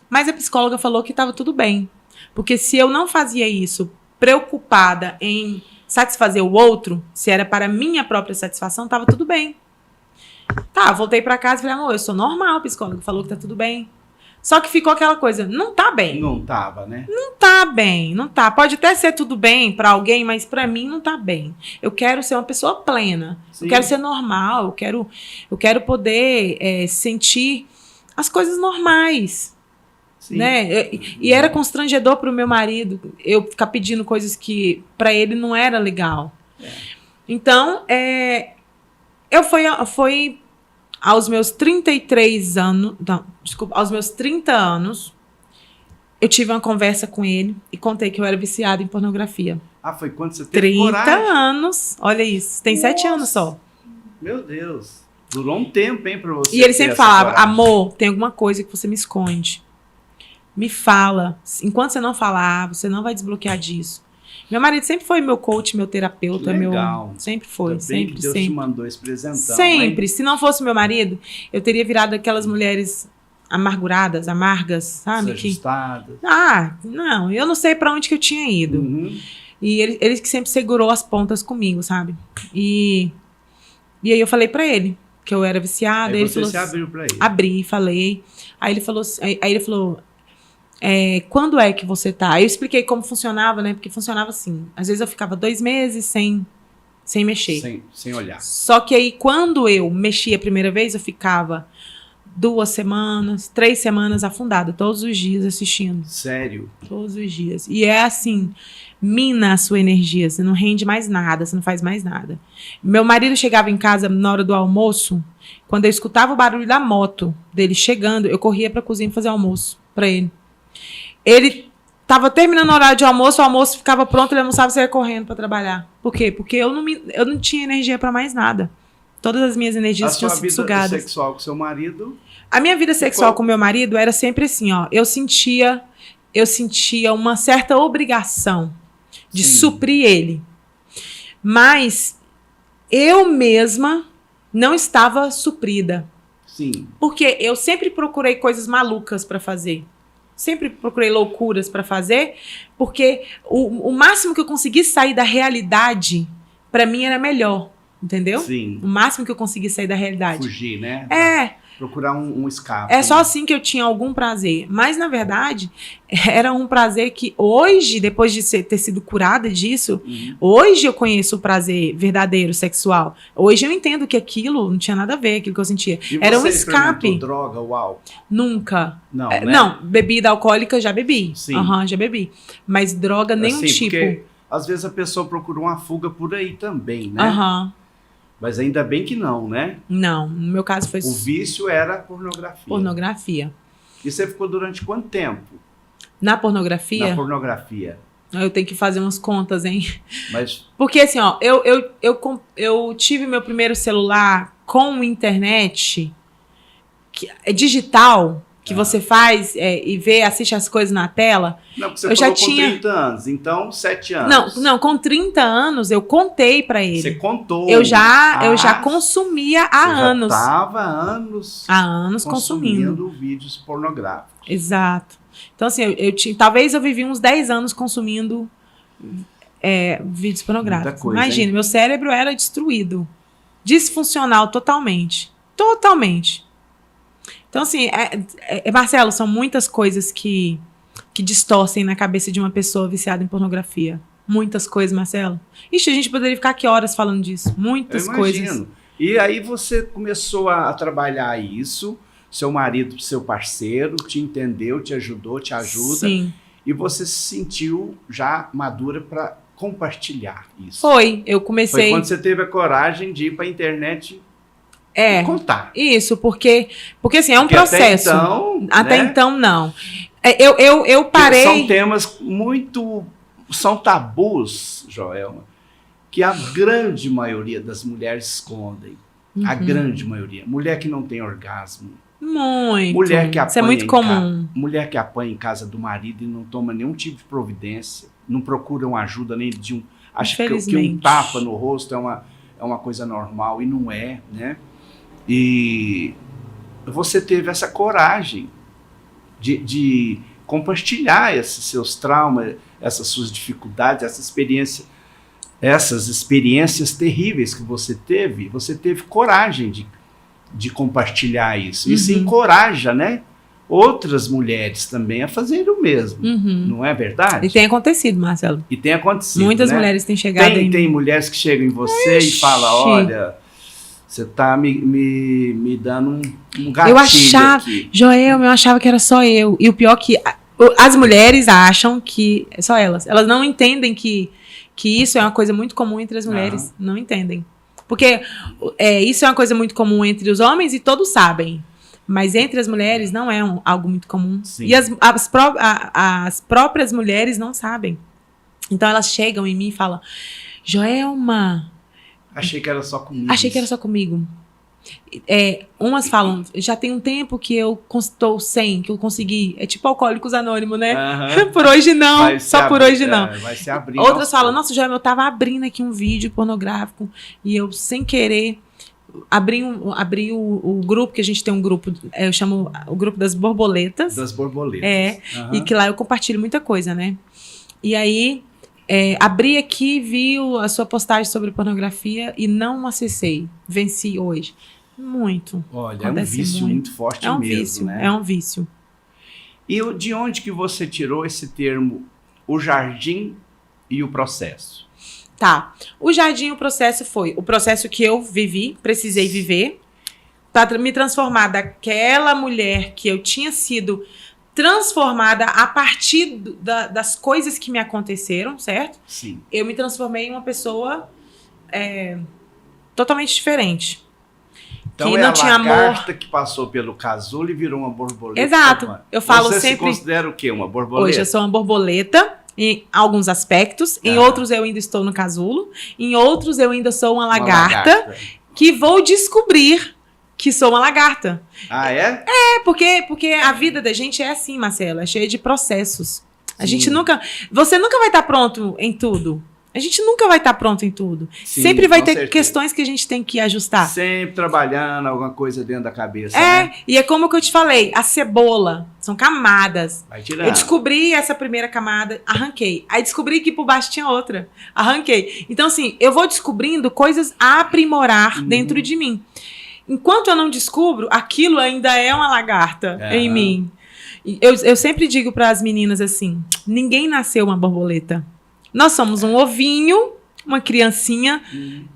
Mas a psicóloga falou que estava tudo bem. Porque se eu não fazia isso preocupada em satisfazer o outro, se era para minha própria satisfação, estava tudo bem. Tá, voltei para casa e falei, amor, eu sou normal, o psicólogo falou que tá tudo bem. Só que ficou aquela coisa, não tá bem. Não tava, né? Não tá bem, não tá. Pode até ser tudo bem para alguém, mas para mim não tá bem. Eu quero ser uma pessoa plena. Sim. Eu quero ser normal, eu quero poder sentir as coisas normais. Sim. Né? E era constrangedor para o meu marido eu ficar pedindo coisas que para ele não era legal. Então, eu fui aos meus 33 anos, não, desculpa, aos meus 30 anos, eu tive uma conversa com ele e contei que eu era viciada em pornografia. Ah, foi quando você teve 30 coragem? anos, olha isso, tem 7 anos só. Meu Deus, durou um tempo, hein, pra você. E ele sempre falava, amor, tem alguma coisa que você me esconde. Me fala. Enquanto você não falar, você não vai desbloquear disso. Meu marido sempre foi meu coach, meu terapeuta. Legal. Sempre foi, sempre, que Deus sempre. te mandou esse presentão. Sempre. Hein? Se não fosse meu marido, eu teria virado aquelas mulheres amarguradas, amargas, sabe? Desajustadas. Não. Eu não sei pra onde que eu tinha ido. E ele que sempre segurou as pontas comigo, sabe? E aí eu falei pra ele que eu era viciada. Aí ele você falou, se abriu pra ele. Abri, falei. Aí ele falou... quando é que você tá? Aí eu expliquei como funcionava, né? Porque funcionava assim. Às vezes eu ficava 2 meses sem mexer. Sem olhar. Só que aí, quando eu mexia a primeira vez, eu ficava 2 semanas, 3 semanas afundada, todos os dias assistindo. Sério? Todos os dias. E é assim, mina a sua energia. Você não rende mais nada, você não faz mais nada. Meu marido chegava em casa na hora do almoço, quando eu escutava o barulho da moto dele chegando, eu corria pra cozinha fazer almoço pra ele. Ele tava terminando o horário de almoço, o almoço ficava pronto, ele almoçava e saía correndo para trabalhar. Por quê? Porque eu não tinha energia para mais nada. Todas as minhas energias tinham sido sugadas. A sua vida sexual com seu marido? A minha vida sexual com meu marido era sempre assim, ó. Eu sentia uma certa obrigação de suprir ele. Mas eu mesma não estava suprida. Sim. Porque eu sempre procurei coisas malucas para fazer. Sempre procurei loucuras para fazer, porque o máximo que eu consegui sair da realidade, para mim, era melhor, entendeu? Sim. O máximo que eu consegui sair da realidade. Fugir, né? Procurar um escape. Só assim que eu tinha algum prazer. Mas, na verdade, era um prazer que hoje, depois de ter sido curada disso, hoje eu conheço o prazer verdadeiro, sexual. Hoje eu entendo que aquilo não tinha nada a ver, aquilo que eu sentia. E era um você escape. Droga ou álcool? Nunca. Não, né? Não, bebida alcoólica já bebi. Sim. Já bebi. Mas droga, nenhum tipo. Porque, às vezes, a pessoa procura uma fuga por aí também, né? Mas ainda bem que não, né? Não, no meu caso foi... O vício era pornografia. Pornografia. E você ficou durante quanto tempo? Na pornografia? Na pornografia. Eu tenho que fazer umas contas, hein? Mas... Porque assim, ó, eu tive meu primeiro celular com internet digital, que você faz e vê, assiste as coisas na tela. Não, porque você falou com 30 anos, então 7 anos. Não, com 30 anos eu contei pra ele. Você contou. Eu já consumia há anos. Você já estava há anos consumindo vídeos pornográficos. Exato. Então assim, talvez eu vivi uns 10 anos consumindo vídeos pornográficos. Muita coisa, imagina, hein? Meu cérebro era destruído. Disfuncional totalmente. Totalmente. Então, assim, Marcelo, são muitas coisas que distorcem na cabeça de uma pessoa viciada em pornografia. Muitas coisas, Marcelo. Ixi, a gente poderia ficar aqui horas falando disso. Muitas coisas. E aí você começou a trabalhar isso, seu marido, seu parceiro, te entendeu, te ajudou, te ajuda. Sim. E você se sentiu já madura para compartilhar isso. Foi, eu comecei... Foi quando você teve a coragem de ir para a internet... contar. Isso, porque assim, é um processo. Até então, não. Eu parei... São temas são tabus, Joelma, que a grande maioria das mulheres escondem. A grande maioria. Mulher que não tem orgasmo. Muito. Mulher que apanha Isso é muito comum. Mulher que apanha em casa do marido e não toma nenhum tipo de providência, não procuram ajuda nem de um... Acha que um tapa no rosto é uma coisa normal, e não é, né? E você teve essa coragem de compartilhar esses seus traumas, essas suas dificuldades, essas experiências terríveis que você teve coragem de compartilhar isso. Isso encoraja, né, outras mulheres também a fazerem o mesmo. Não é verdade? E tem acontecido, Marcelo. E tem acontecido, muitas mulheres têm chegado Tem mulheres que chegam em você e falam, olha, você está me dando um gatilho aqui. Joelma, eu achava que era só eu. E o pior que as mulheres acham que é só elas. Elas não entendem que isso é uma coisa muito comum entre as mulheres. Não entendem. Porque isso é uma coisa muito comum entre os homens e todos sabem. Mas entre as mulheres não é algo muito comum. Sim. E as próprias mulheres não sabem. Então elas chegam em mim e falam, Joelma... Achei que era só comigo. Achei que era só comigo. Umas falam, já tem um tempo que eu estou sem, que eu consegui. É tipo Alcoólicos Anônimos, né? Por hoje não, só por hoje não. Vai se abrir. Outras falam, nossa, Joelma, eu tava abrindo aqui um vídeo pornográfico e eu, sem querer, abri o grupo, que a gente tem um grupo, eu chamo o grupo das borboletas. Das borboletas. E que lá eu compartilho muita coisa, né? E aí... abri aqui, vi a sua postagem sobre pornografia e não acessei. Venci hoje. Muito. Olha, acontece, é um vício muito forte mesmo, vício, né? É um vício. E de onde que você tirou esse termo, o jardim e o processo? Tá. O jardim e o processo foi o processo que eu vivi, precisei viver, para me transformar daquela mulher que eu tinha sido transformada a partir das coisas que me aconteceram, certo? Sim. Eu me transformei em uma pessoa totalmente diferente. Então que é não tinha lagarta amor. que passou pelo casulo e virou uma borboleta. Exato. Eu falo você sempre... Você se considera o quê? Uma borboleta? Hoje eu sou uma borboleta, em alguns aspectos. Em outros eu ainda estou no casulo. Em outros eu ainda sou uma lagarta. Que vou descobrir que sou uma lagarta. Ah, é? Porque a vida da gente é assim, Marcelo, é cheia de processos. Você nunca vai estar pronto em tudo. A gente nunca vai estar pronto em tudo. Sim, sempre vai ter certeza. questões que a gente tem que ajustar. Sempre trabalhando alguma coisa dentro da cabeça, né? E é como que eu te falei, a cebola, são camadas. Vai tirando. Eu descobri essa primeira camada, arranquei. Aí descobri que por baixo tinha outra, arranquei. Então, assim, eu vou descobrindo coisas a aprimorar dentro de mim. Enquanto eu não descubro, aquilo ainda é uma lagarta em mim. Eu sempre digo para as meninas assim, ninguém nasceu uma borboleta. Nós somos um ovinho, uma criancinha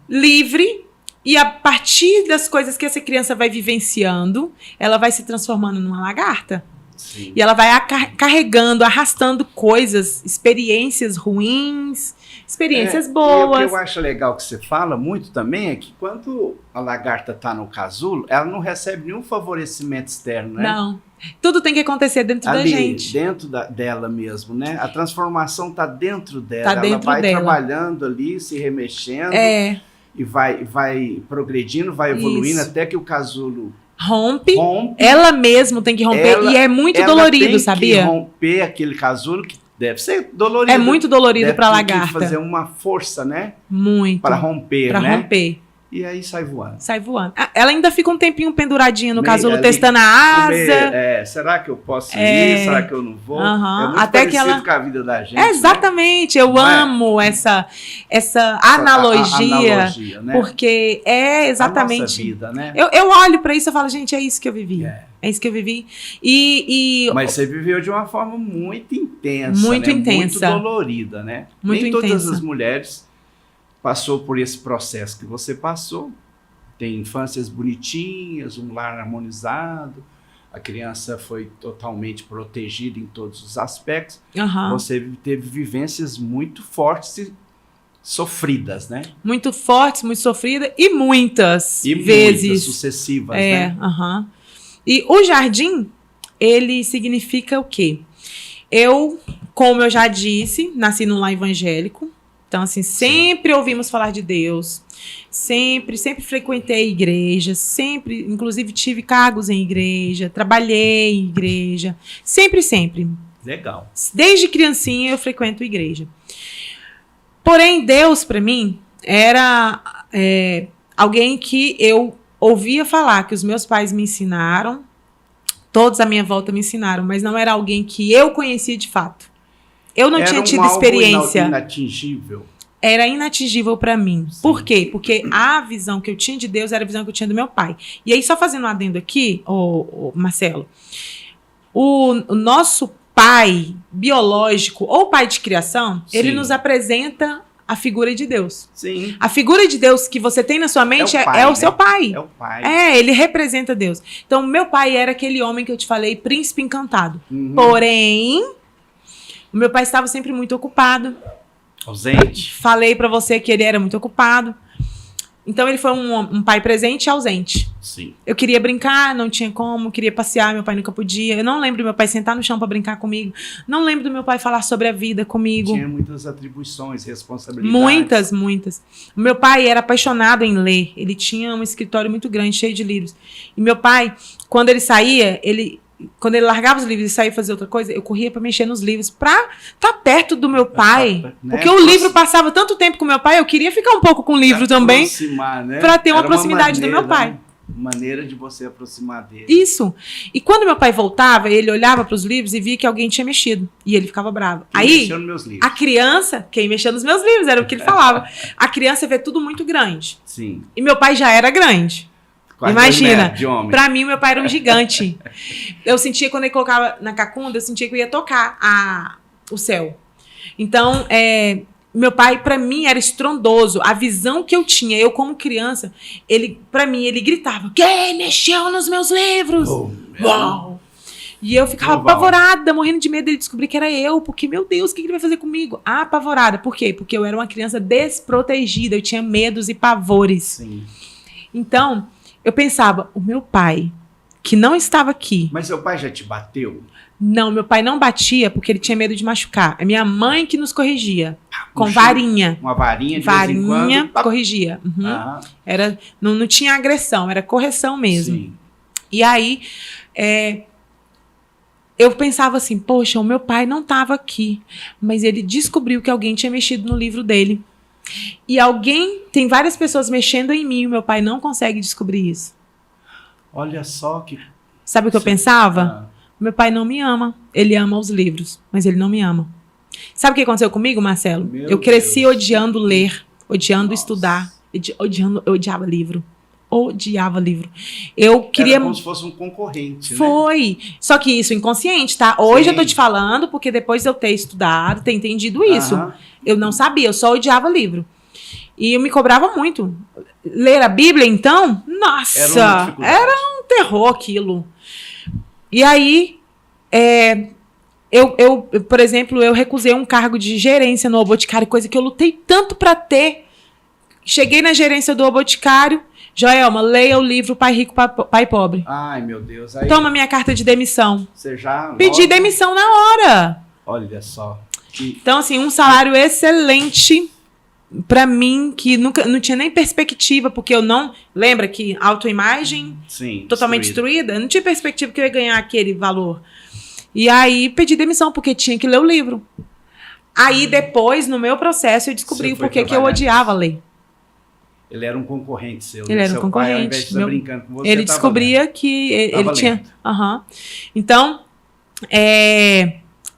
livre, e a partir das coisas que essa criança vai vivenciando, ela vai se transformando numa lagarta. Sim. E ela vai carregando, arrastando coisas, experiências ruins, experiências boas. E o que eu acho legal que você fala muito também é que quando a lagarta está no casulo, ela não recebe nenhum favorecimento externo, né? Não. Tudo tem que acontecer dentro da gente. Dentro dela mesmo, né? A transformação está dentro dela. Tá dentro ela vai dela. Trabalhando ali, se remexendo. E vai progredindo, vai evoluindo até que o casulo rompe. Ela mesmo tem que romper. E é muito dolorido, tem sabia? Que romper aquele casulo que deve ser dolorido. É muito dolorido para a lagarta. Tem que fazer uma força, né? Muito. Para romper, pra romper. E aí sai voando. Sai voando. Ela ainda fica um tempinho penduradinha no casulo, testando a asa. Será que eu posso ir? Será que eu não vou? É muito até que ela... com a vida da gente. Exatamente. Né? Eu amo essa analogia, né? Porque é exatamente... A nossa vida, né? Eu olho para isso e falo, gente, é isso que eu vivi. É isso que eu vivi. Mas você viveu de uma forma muito intensa. Muito intensa. Muito dolorida, né? Muito Nem intensa. Todas as mulheres passou por esse processo que você passou. Tem infâncias bonitinhas, um lar harmonizado, a criança foi totalmente protegida em todos os aspectos. Você teve vivências muito fortes e sofridas, né? Muito fortes, muito sofridas e muitas vezes. Muitas sucessivas, né? E o jardim, ele significa o quê? Eu, como eu já disse, nasci num lar evangélico. Então, assim, sempre ouvimos falar de Deus, sempre frequentei a igreja, sempre, inclusive tive cargos em igreja, trabalhei em igreja, sempre. Legal. Desde criancinha eu frequento a igreja. Porém, Deus, para mim, era alguém que eu ouvia falar, que os meus pais me ensinaram, todos à minha volta me ensinaram, mas não era alguém que eu conhecia de fato. Eu não tinha tido experiência. Era inatingível. Era inatingível para mim. Sim. Por quê? Porque a visão que eu tinha de Deus era a visão que eu tinha do meu pai. E aí, só fazendo um adendo aqui, Marcelo, o nosso pai biológico ou pai de criação, Sim. ele nos apresenta a figura de Deus. Sim. A figura de Deus que você tem na sua mente é o seu pai. É o pai. Ele representa Deus. Então, meu pai era aquele homem que eu te falei, príncipe encantado. Uhum. Porém, o meu pai estava sempre muito ocupado. Ausente. Falei pra você que ele era muito ocupado. Então, ele foi um pai presente e ausente. Sim. Eu queria brincar, não tinha como. Queria passear, meu pai nunca podia. Eu não lembro do meu pai sentar no chão pra brincar comigo. Não lembro do meu pai falar sobre a vida comigo. Tinha muitas atribuições, responsabilidades. Muitas. O meu pai era apaixonado em ler. Ele tinha um escritório muito grande, cheio de livros. E meu pai, quando ele saía, quando ele largava os livros e saía fazer outra coisa, eu corria pra mexer nos livros, pra estar perto do meu pai. Né? Porque o livro passava tanto tempo com meu pai, eu queria ficar um pouco com o livro também, né? pra ter uma proximidade do meu pai. Maneira de você aproximar dele. Isso. E quando meu pai voltava, ele olhava para os livros e via que alguém tinha mexido. E ele ficava bravo. Aí, mexeu nos meus livros. a criança, quem mexeu nos meus livros, era o que ele falava. A criança vê tudo muito grande. Sim. E meu pai já era grande. Quase Imagina, de homem. Pra mim, meu pai era um gigante. Eu sentia, quando ele colocava na cacunda, eu sentia que eu ia tocar o céu. Então, meu pai, pra mim, era estrondoso. A visão que eu tinha, eu como criança, pra mim, ele gritava: quem mexeu nos meus livros? Uau! E eu ficava apavorada, morrendo de medo dele descobrir que era eu. Porque, meu Deus, o que ele vai fazer comigo? Apavorada. Por quê? Porque eu era uma criança desprotegida. Eu tinha medos e pavores. Sim. Então, eu pensava, o meu pai, que não estava aqui... Mas seu pai já te bateu? Não, meu pai não batia porque ele tinha medo de machucar. É minha mãe que nos corrigia. Com Puxa, varinha. Uma varinha de Varinha, vez em quando. corrigia. Uhum. Não tinha agressão, era correção mesmo. Sim. E aí, eu pensava assim, poxa, o meu pai não estava aqui, mas ele descobriu que alguém tinha mexido no livro dele. E tem várias pessoas mexendo em mim, e o meu pai não consegue descobrir isso. Olha só que... Sabe o que eu pensava? Meu pai não me ama. Ele ama os livros, mas ele não me ama. Sabe o que aconteceu comigo, Marcelo? Eu cresci odiando ler, odiando estudar, eu odiava livro. Odiava livro. Eu queria... Era como se fosse um concorrente, né? Foi. Só que isso inconsciente, tá? Hoje eu tô te falando porque depois de eu ter estudado, ter entendido isso. Eu não sabia, eu só odiava livro. E eu me cobrava muito. Ler a Bíblia, então? Nossa! Era um terror aquilo. E aí, por exemplo, eu recusei um cargo de gerência no O Boticário, coisa que eu lutei tanto pra ter. Cheguei na gerência do O Boticário. Joelma, leia o livro Pai Rico, Pai Pobre. Ai, meu Deus. Aí, toma minha carta de demissão. Você já... Pedi demissão na hora. Olha só. Então, assim, um salário excelente pra mim, que nunca, não tinha nem perspectiva, porque eu não... Lembra que autoimagem totalmente destruída? Eu não tinha perspectiva que eu ia ganhar aquele valor. E aí, pedi demissão, porque tinha que ler o livro. Aí, depois, no meu processo, eu descobri o porquê que eu odiava ler. Ele era um concorrente seu. Ele era um concorrente. Pai, ao invés de estar brincando com você, ele descobria que ele tinha... Então,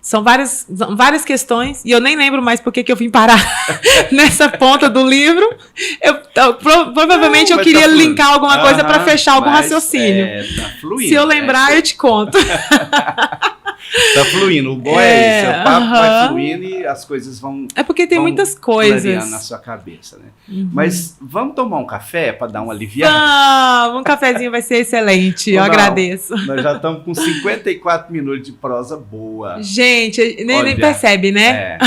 são várias questões, e eu nem lembro mais por que eu vim parar nessa ponta do livro. Provavelmente eu queria linkar alguma coisa para fechar algum raciocínio. Tá fluindo. Se eu lembrar, eu te conto. Tá fluindo. O bom é isso. O papo vai fluindo e as coisas vão... É porque tem muitas coisas na sua cabeça, né? Mas vamos tomar um café para dar uma aliviada? Um cafezinho vai ser excelente. Eu agradeço. Nós já estamos com 54 minutos de prosa boa. Gente, nem percebe, né?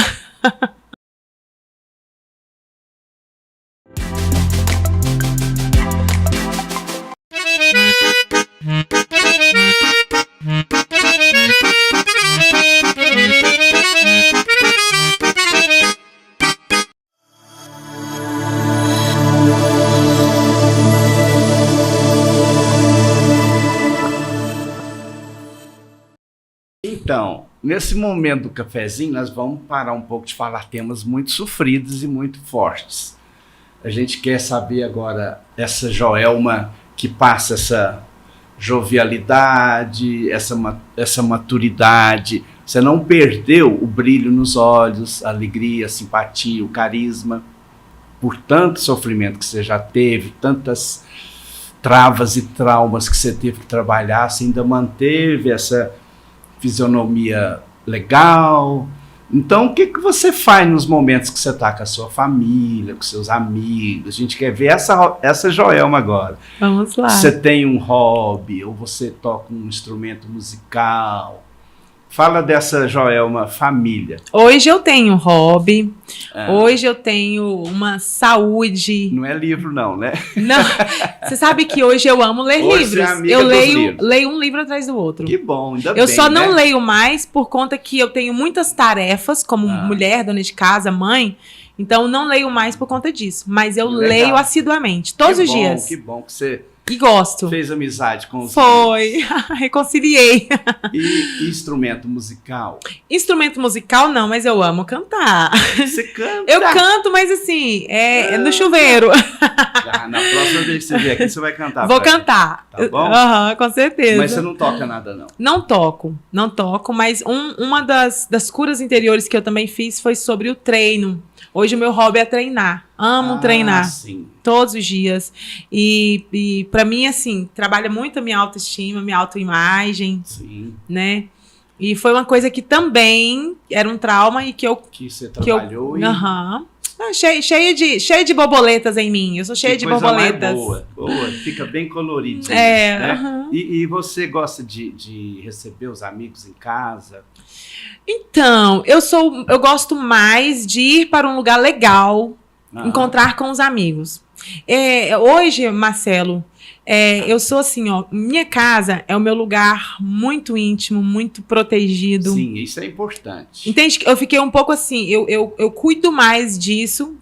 Então, nesse momento do cafezinho, nós vamos parar um pouco de falar temas muito sofridos e muito fortes. A gente quer saber agora essa Joelma que passa essa jovialidade, essa maturidade. Você não perdeu o brilho nos olhos, a alegria, a simpatia, o carisma, por tanto sofrimento que você já teve, tantas travas e traumas que você teve que trabalhar, você ainda manteve essa fisionomia legal. Então, o que você faz nos momentos que você está com a sua família, com seus amigos? A gente quer ver essa Joelma agora. Vamos lá. Você tem um hobby, ou você toca um instrumento musical? Fala dessa Joelma família. Hoje eu tenho um hobby, hoje eu tenho uma saúde. Não é livro não, né? Não, você sabe que hoje eu amo ler Hoje livros. você é amiga Eu dos livros. leio um livro atrás do outro. Que bom, ainda bem, Eu só não né? leio mais por conta que eu tenho muitas tarefas como mulher, dona de casa, mãe. Então não leio mais por conta disso. Mas eu Legal. leio assiduamente, todos os dias. Que bom que você E gosto. fez amizade com os Foi, reconciliei. E instrumento musical? Instrumento musical não, mas eu amo cantar. Você canta? Eu canto, mas assim, é no chuveiro. Na próxima vez que você vier aqui, você vai cantar. Vou pra cantar. Tá bom? Aham, com certeza. Mas você não toca nada, não? Não toco, mas uma das curas interiores que eu também fiz foi sobre o treino. Hoje o meu hobby é treinar. Amo treinar. Sim. Todos os dias. E para mim, assim, trabalha muito a minha autoestima, minha autoimagem, Sim. né? E foi uma coisa que também era um trauma e que você trabalhou e... Aham. Cheia de borboletas em mim. Eu sou cheia de borboletas. Boa. Fica bem colorido. É. Né? E você gosta de receber os amigos em casa? Então, eu gosto mais de ir para um lugar legal, encontrar com os amigos. Hoje, Marcelo, eu sou assim, ó, minha casa é o meu lugar muito íntimo, muito protegido. Sim, isso é importante. Entende? Eu fiquei um pouco assim, eu cuido mais disso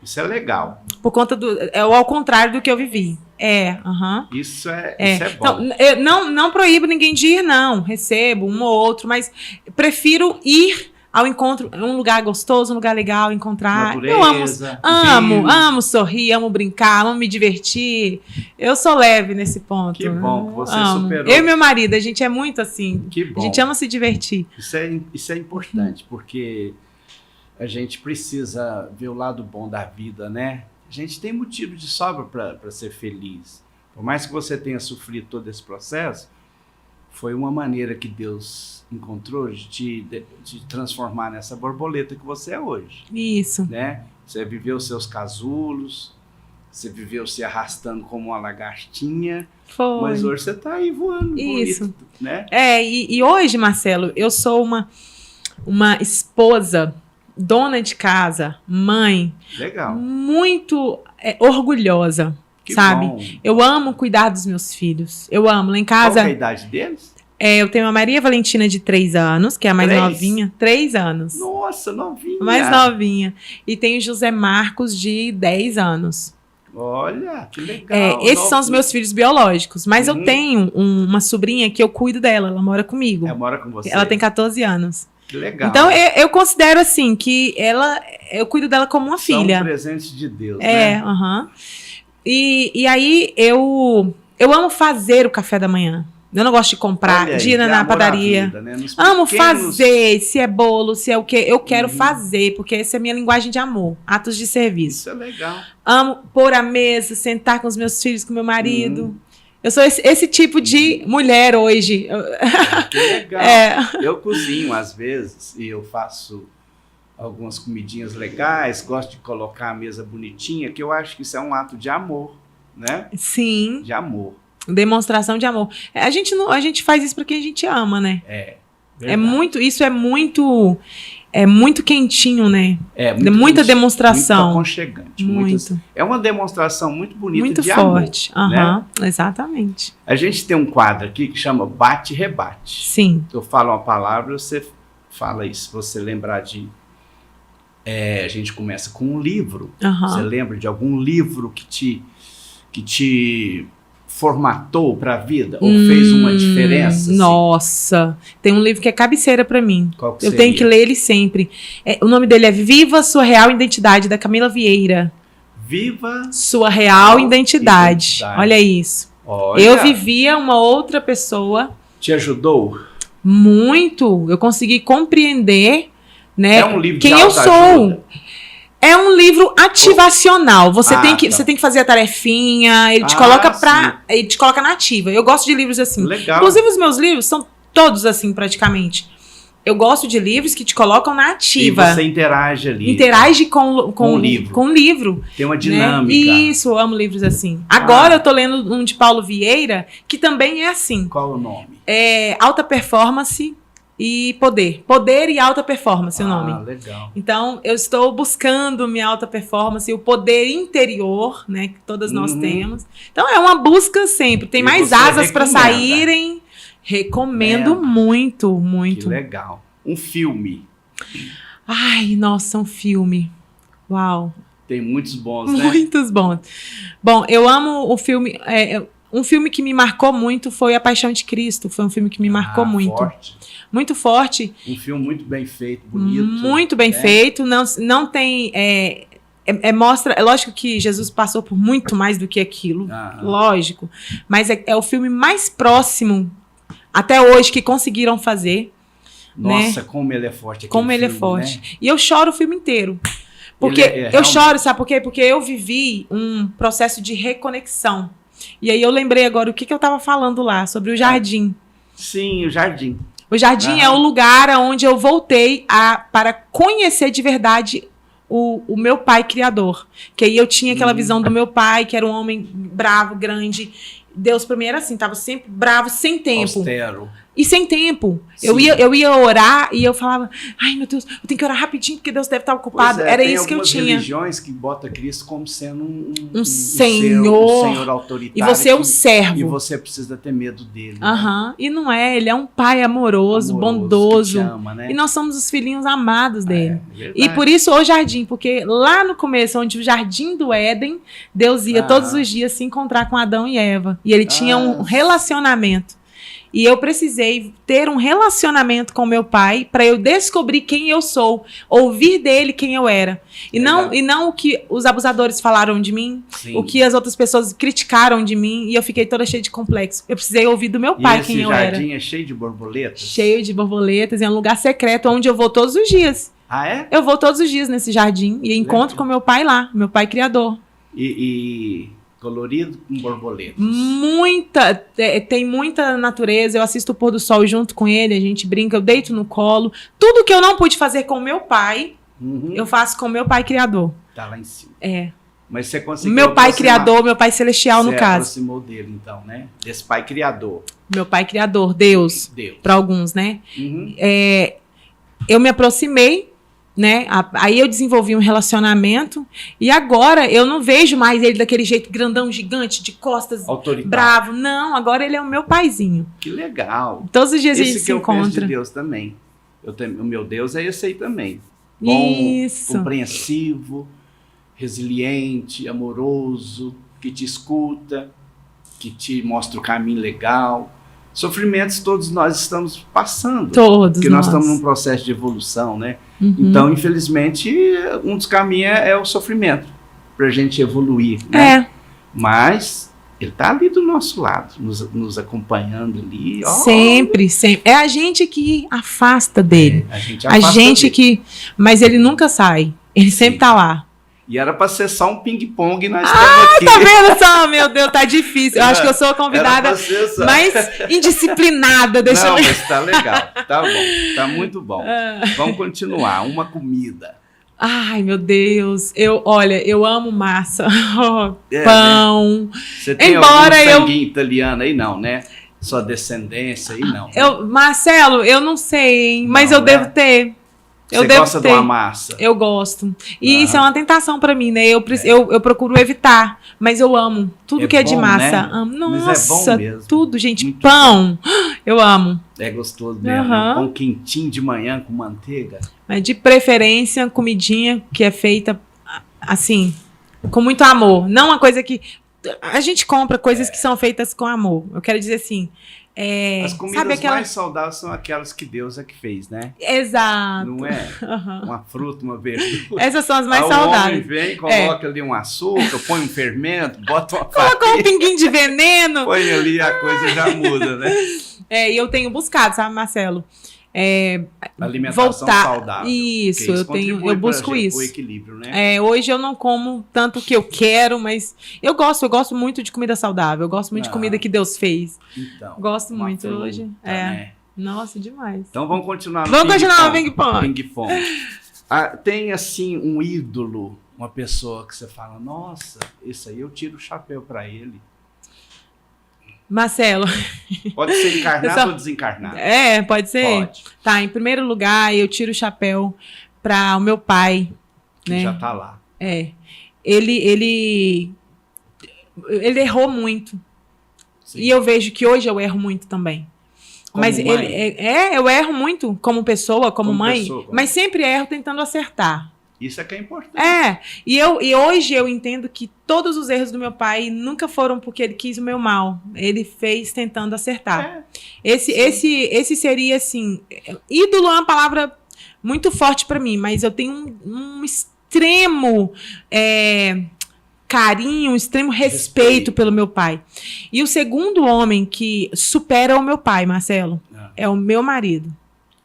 Isso é legal. por conta ao contrário do que eu vivi. Isso é bom. Então, não proíbo ninguém de ir, não. Recebo um ou outro, mas prefiro ir ao encontro, um lugar gostoso, um lugar legal, encontrar. Natureza, eu amo sorrir, amo brincar, amo me divertir. Eu sou leve nesse ponto. Que bom que você amo. superou. Eu e meu marido, a gente é muito assim. Que bom. A gente ama se divertir. Isso é importante, porque a gente precisa ver o lado bom da vida, né? A gente tem motivo de sobra para ser feliz. Por mais que você tenha sofrido todo esse processo, foi uma maneira que Deus encontrou de te transformar nessa borboleta que você é hoje. Isso. Né? Você viveu seus casulos, você viveu se arrastando como uma lagartinha, Foi. mas hoje você está aí voando. Isso. Bonito, né? E hoje, Marcelo, eu sou uma esposa, dona de casa, mãe, Legal. muito orgulhosa, Que sabe? bom. Eu amo cuidar dos meus filhos. Eu amo. Lá em casa, Qual que é a idade deles? eu tenho a Maria Valentina de 3 anos, que é a mais 3? novinha. 3 anos. Nossa, novinha. Mais novinha. E tem o José Marcos, de 10 anos. Olha, que legal. Esses são os meus filhos biológicos. Mas eu Uhum. tenho uma sobrinha que eu cuido dela. Ela mora comigo. Ela mora com você? Ela tem 14 anos. Que legal. Então, eu considero assim, que eu cuido dela como uma São filha. um presente de Deus, né? Aham. E aí, eu amo fazer o café da manhã. Eu não gosto de comprar, Olha aí, de ir que na amor à padaria. vida, né? Nos Amo pequenos- fazer, se é bolo, se é o quê. Eu quero fazer, porque essa é a minha linguagem de amor. Atos de serviço. Isso é legal. Amo pôr a mesa, sentar com os meus filhos, com meu marido. Eu sou esse tipo de mulher hoje. Que legal. É. Eu cozinho às vezes e eu faço algumas comidinhas legais, gosto de colocar a mesa bonitinha, que eu acho que isso é um ato de amor, né? Sim, De amor. demonstração de amor. A gente faz isso porque a gente ama, né? Verdade. Isso é muito quentinho, né? Muita quente, demonstração. Muito aconchegante. Muito. É uma demonstração muito bonita Muito de forte. amor. Aham, Né? exatamente. A gente tem um quadro aqui que chama Bate e Rebate. Sim. Eu falo uma palavra, você fala isso. Se você lembrar de... a gente começa com um livro. Aham. Você lembra de algum livro que te formatou para a vida? Ou fez uma diferença? Nossa, tem um livro que é cabeceira para mim. Qual que Eu seria? tenho que ler ele sempre. O nome dele é Viva Sua Real Identidade, da Camila Vieira. Viva Sua Real Identidade. Olha isso. Olha. Eu vivia uma outra pessoa. Te ajudou? Muito. Eu consegui compreender, né, É um livro quem de eu autoajuda? sou. É um livro ativacional. Você Ah, tem que tá. você tem que fazer a tarefinha, ele te Ah, coloca sim. ele te coloca na ativa. Eu gosto de livros assim. Legal. Inclusive os meus livros são todos assim praticamente. Eu gosto de livros que te colocam na ativa. E você interage ali. Interage com o livro. Com o livro. Tem uma Né? dinâmica. Isso, eu amo livros assim. Agora eu tô lendo um de Paulo Vieira, que também é assim. Qual o nome? É Alta Performance e Poder. Poder e Alta Performance, é o nome. Legal. Então, eu estou buscando minha alta performance, o poder interior, né, que todas nós temos. Então, é uma busca sempre. Tem E mais você asas para recomenda? saírem. Recomendo muito, Que muito. legal. Um filme. Ai, nossa, um filme. Uau. Tem muitos bons, né? Muitos bons. Bom, eu amo o filme. Um filme que me marcou muito foi A Paixão de Cristo. Foi um filme que me marcou muito. Forte. Muito forte. Um filme muito bem feito, bonito. Muito bem feito. Não tem. Mostra. É lógico que Jesus passou por muito mais do que aquilo. Lógico. Mas é o filme mais próximo até hoje que conseguiram fazer. Nossa, né? como ele é forte. Como ele é forte. Né? E eu choro o filme inteiro. Porque eu choro, sabe por quê? Porque eu vivi um processo de reconexão. E aí eu lembrei agora o que eu estava falando lá, sobre o jardim. Sim, o jardim. O jardim é o lugar onde eu voltei para conhecer de verdade o meu pai criador. Que aí eu tinha aquela visão do meu pai, que era um homem bravo, grande. Deus pra mim era assim, tava sempre bravo, sem tempo. Austero. E sem tempo. Sim. Eu ia orar e eu falava, ai meu Deus, eu tenho que orar rapidinho porque Deus deve estar ocupado. Era isso que eu tinha. Tem algumas religiões que botam Cristo como sendo um senhor. Um senhor autoritário. E você é um servo. E você precisa ter medo dele. Né? E não é, ele é um pai amoroso, bondoso. Que te ama, né? E nós somos os filhinhos amados dele. É e por isso o jardim, porque lá no começo, onde o jardim do Éden, Deus ia todos os dias se encontrar com Adão e Eva. E ele tinha um relacionamento. E eu precisei ter um relacionamento com meu pai para eu descobrir quem eu sou, ouvir dele quem eu era. E não o que os abusadores falaram de mim, Sim. o que as outras pessoas criticaram de mim, e eu fiquei toda cheia de complexo. Eu precisei ouvir do meu pai quem eu era. Esse jardim é cheio de borboletas? Cheio de borboletas, é um lugar secreto onde eu vou todos os dias. Ah, é? Eu vou todos os dias nesse jardim e encontro com meu pai lá, meu pai criador. E colorido com borboletas. Tem muita natureza. Eu assisto o pôr do sol junto com ele, a gente brinca, eu deito no colo. Tudo que eu não pude fazer com meu pai, eu faço com meu pai criador. Tá lá em cima. É. Mas você conseguiu Meu pai criador, meu pai celestial, no caso. Você aproximou dele, então, né? Desse pai criador. Meu pai criador, Deus. Para alguns, né? Eu me aproximei, né? Aí eu desenvolvi um relacionamento e agora eu não vejo mais ele daquele jeito grandão, gigante, de costas, bravo. Não, agora ele é o meu paizinho. Que legal. Todos os dias a gente esse se encontra. Esse que eu penso de Deus também. O meu Deus é esse aí também. Bom, compreensivo, resiliente, amoroso, que te escuta, que te mostra o caminho legal. Sofrimentos todos nós estamos passando. Porque nós estamos num processo de evolução, né? Então, infelizmente, um dos caminhos é o sofrimento, para a gente evoluir, né? Mas ele está ali do nosso lado, nos acompanhando ali. Sempre. É a gente que afasta dele. A gente dele. Mas ele nunca sai. Ele sempre está lá. E era para ser só um ping-pong, nós estamos aqui. Tá vendo só? Meu Deus, tá difícil. Eu acho que eu sou a convidada mais indisciplinada. Não, mas tá legal. Tá bom. Tá muito bom. Vamos continuar. Uma comida. Ai, meu Deus. Eu amo massa. Pão. Né? Você tem algum sanguinho italiano aí? Não, né? Sua descendência aí? Não. Né? Marcelo, eu não sei, hein? Mas eu devo ter. Você gosta de uma massa? Eu gosto. E isso é uma tentação pra mim, né? Eu procuro evitar, mas eu amo. Tudo que é de massa. Né? Amo. Nossa, mas é bom mesmo. Tudo, gente. Muito pão. Bom. Eu amo. É gostoso mesmo. Um pão quentinho de manhã com manteiga. Mas de preferência, comidinha que é feita assim, com muito amor. Não uma coisa que A gente compra coisas que são feitas com amor. Eu quero dizer assim. As comidas mais saudáveis são aquelas que Deus é que fez, né? Exato. Não é? Uma fruta, uma verdura. Essas são as mais O saudáveis. homem vem, coloca ali um açúcar, põe um fermento, bota uma Colocou um pinguinho de veneno. põe ali, a coisa já muda, né? E eu tenho buscado, sabe, Marcelo? Alimentação saudável. Isso, eu busco isso. O equilíbrio, né? Hoje eu não como tanto o que eu quero, mas eu gosto muito de comida saudável. Eu gosto muito de comida que Deus fez. Então, gosto muito fruta, hoje. né? Nossa, demais. Então vamos continuar no ping-pong. Ping-pong. Tem assim um ídolo, uma pessoa que você fala, nossa, esse aí eu tiro o chapéu para ele. Marcelo. Pode ser encarnado ou desencarnado? Pode ser? Pode. Tá, em primeiro lugar, eu tiro o chapéu para o meu pai. Que né? já tá lá. Ele errou muito. Sim. E eu vejo que hoje eu erro muito também. Como mas mãe? Eu erro muito como pessoa, como mãe, pessoa, mas sempre erro tentando acertar. Isso é que é importante. E hoje eu entendo que todos os erros do meu pai nunca foram porque ele quis o meu mal. Ele fez tentando acertar. Esse seria, assim... Ídolo é uma palavra muito forte para mim, mas eu tenho um extremo carinho, um extremo respeito pelo meu pai. E o segundo homem que supera o meu pai, Marcelo, é o meu marido.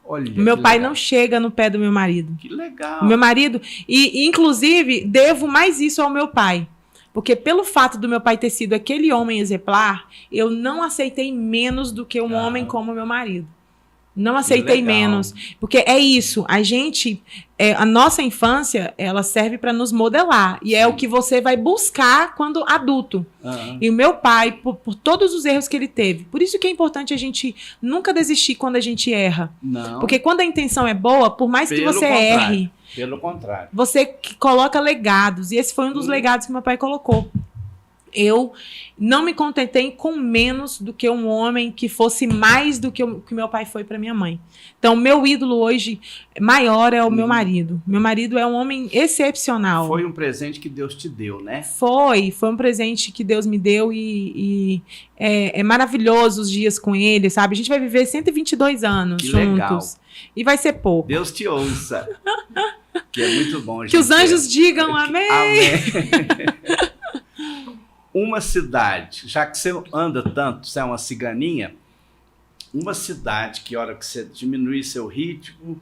Olha, o meu pai não chega no pé do meu marido. Que legal. O meu marido, e inclusive, devo mais isso ao meu pai. Porque pelo fato do meu pai ter sido aquele homem exemplar, eu não aceitei menos do que um homem como meu marido. Não aceitei menos. Porque é isso, a nossa infância, ela serve para nos modelar. E é o que você vai buscar quando adulto. E o meu pai, por todos os erros que ele teve. Por isso que é importante a gente nunca desistir quando a gente erra. Não. Porque quando a intenção é boa, por mais que você erre, pelo contrário, você coloca legados. E esse foi um dos legados que meu pai colocou. Eu não me contentei com menos do que um homem que fosse mais do que meu pai foi para minha mãe. Então, meu ídolo hoje maior é o meu marido. Meu marido é um homem excepcional. Foi um presente que Deus te deu, né? Foi um presente que Deus me deu e é maravilhoso os dias com ele, sabe? A gente vai viver 122 anos que juntos. Legal. E vai ser pouco. Deus te ouça. Que é muito bom. Que os anjos digam amém. Amém. Uma cidade, já que você anda tanto, você é uma ciganinha, uma cidade que a hora que você diminuir seu ritmo,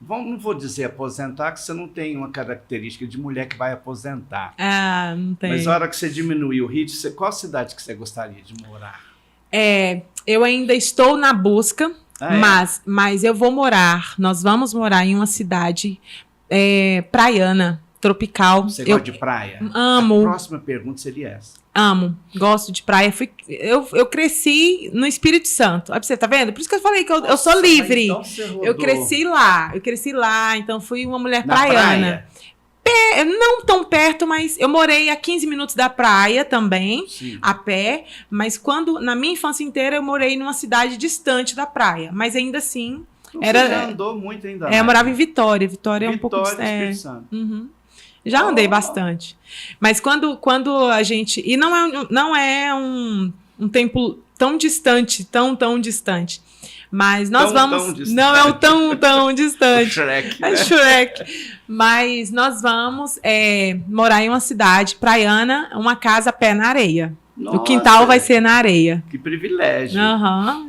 não vou dizer aposentar, que você não tem uma característica de mulher que vai aposentar. Não tem. Mas a hora que você diminuir o ritmo, qual cidade que você gostaria de morar? Eu ainda estou na busca, mas eu vou morar, nós vamos morar em uma cidade praiana. Tropical. Você gosta de praia? Amo. A próxima pergunta seria essa. Amo. Gosto de praia. Eu cresci no Espírito Santo. Você tá vendo? Por isso que eu falei que eu sou livre. Então você rodou. Eu cresci lá. Então fui uma mulher praiana. Não tão perto, mas eu morei a 15 minutos da praia também, a pé. Mas na minha infância inteira, eu morei numa cidade distante da praia. Mas ainda assim... Você já andou muito ainda. Eu morava em Vitória. Vitória é um pouco... Espírito Santo. Já andei bastante. Mas quando a gente... E não é um tempo tão distante, tão distante. Mas nós vamos... Não é o tão distante. O Shrek, né? É Shrek. Mas nós vamos morar em uma cidade praiana, uma casa a pé na areia. Nossa, o quintal vai ser na areia. Que privilégio.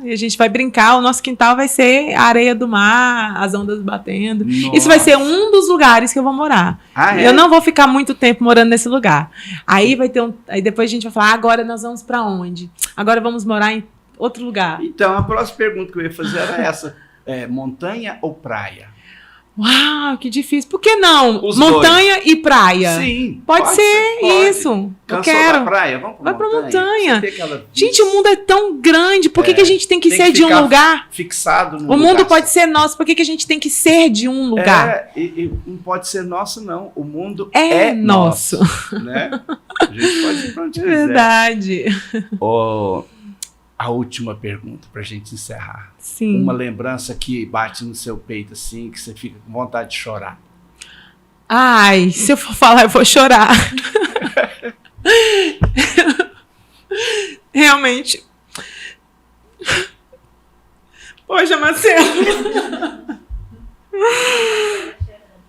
E a gente vai brincar, o nosso quintal vai ser a areia do mar, as ondas batendo. Nossa. Isso vai ser um dos lugares que eu vou morar. Eu não vou ficar muito tempo morando nesse lugar. Aí aí depois a gente vai falar, agora nós vamos para onde? Agora vamos morar em outro lugar. Então, a próxima pergunta que eu ia fazer era essa. Montanha ou praia? Uau, que difícil. Por que não? Os montanha dois. E praia. Sim. Pode ser isso. Cansou eu quero. da praia? Vamos pra montanha. Gente, o mundo é tão grande. Por que a gente tem que ser de um lugar? Fixado num lugar. O mundo pode ser nosso. Por que a gente tem que ser de um lugar? E não pode ser nosso, não. O mundo é nosso. Né? A gente pode ir pra onde quiser. Verdade. A última pergunta pra gente encerrar. Sim. Uma lembrança que bate no seu peito assim, que você fica com vontade de chorar. Ai, se eu for falar, eu vou chorar. Realmente. Poxa, Marcelo.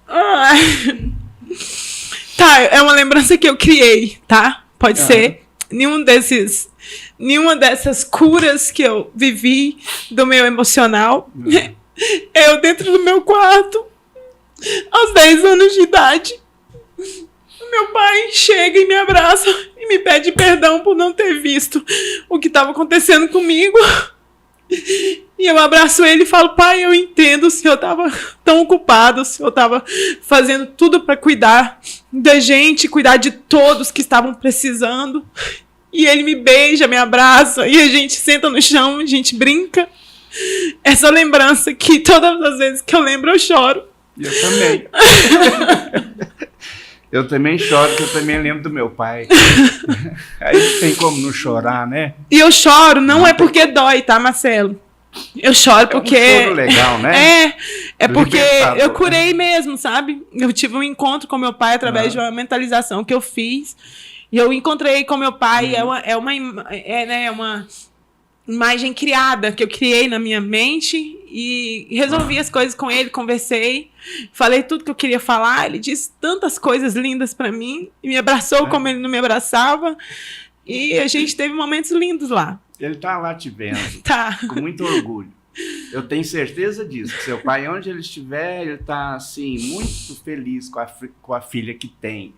Ai. Tá, é uma lembrança que eu criei, tá? Pode ser. Nenhuma dessas curas que eu vivi do meu emocional. Eu dentro do meu quarto, aos 10 anos de idade, meu pai chega e me abraça e me pede perdão por não ter visto o que estava acontecendo comigo. E eu abraço ele e falo: pai, eu entendo, o senhor estava tão ocupado, o senhor estava fazendo tudo para cuidar da gente, cuidar de todos que estavam precisando. E ele me beija, me abraça, e a gente senta no chão, a gente brinca. Essa lembrança que todas as vezes que eu lembro eu choro. Eu também. Eu também choro, porque eu também lembro do meu pai. Aí não tem como não chorar, né? E eu choro, não é porque dói, tá, Marcelo? Eu choro porque... É um choro legal, né? É porque eu curei mesmo, sabe? Eu tive um encontro com meu pai através de uma mentalização que eu fiz. E eu encontrei com meu pai, é uma imagem criada que eu criei na minha mente e resolvi as coisas com ele, conversei, falei tudo que eu queria falar, ele disse tantas coisas lindas pra mim e me abraçou como ele não me abraçava e a gente teve momentos lindos lá. Ele tá lá te vendo, tá. Com muito orgulho. Eu tenho certeza disso, que seu pai, onde ele estiver, ele tá assim, muito feliz com a filha que tem,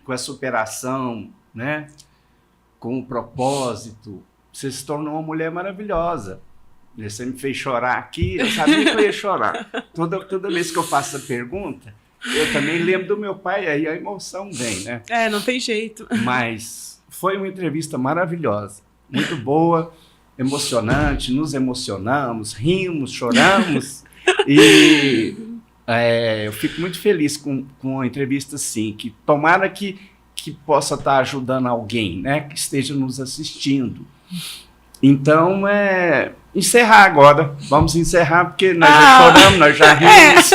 com a superação, né? Com o propósito. Você se tornou uma mulher maravilhosa. Você me fez chorar aqui, eu sabia que eu ia chorar. Toda vez que eu faço essa pergunta, eu também lembro do meu pai, aí a emoção vem, né? Não tem jeito. Mas foi uma entrevista maravilhosa, muito boa, emocionante, nos emocionamos, rimos, choramos. E eu fico muito feliz com uma entrevista assim, que tomara que possa estar ajudando alguém, né? Que esteja nos assistindo. Então, encerrar agora. Vamos encerrar, porque nós já choramos, nós já rimos.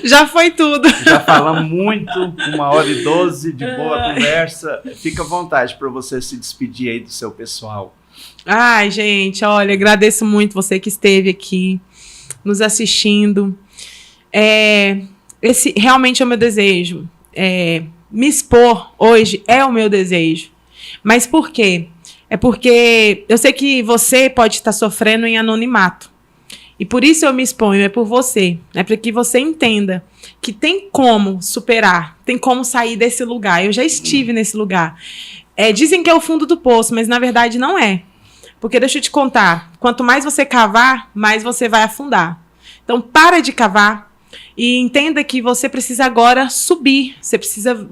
Já foi tudo. Já falamos muito, 1h12 de boa conversa. Fica à vontade para você se despedir aí do seu pessoal. Ai, gente, olha, agradeço muito você que esteve aqui, nos assistindo. Esse realmente é o meu desejo. Me expor hoje é o meu desejo. Mas por quê? É porque eu sei que você pode estar sofrendo em anonimato. E por isso eu me exponho, é por você. É para que você entenda que tem como superar, tem como sair desse lugar. Eu já estive nesse lugar. Dizem que é o fundo do poço, mas na verdade não é. Porque deixa eu te contar, quanto mais você cavar, mais você vai afundar. Então para de cavar e entenda que você precisa agora subir. Você precisa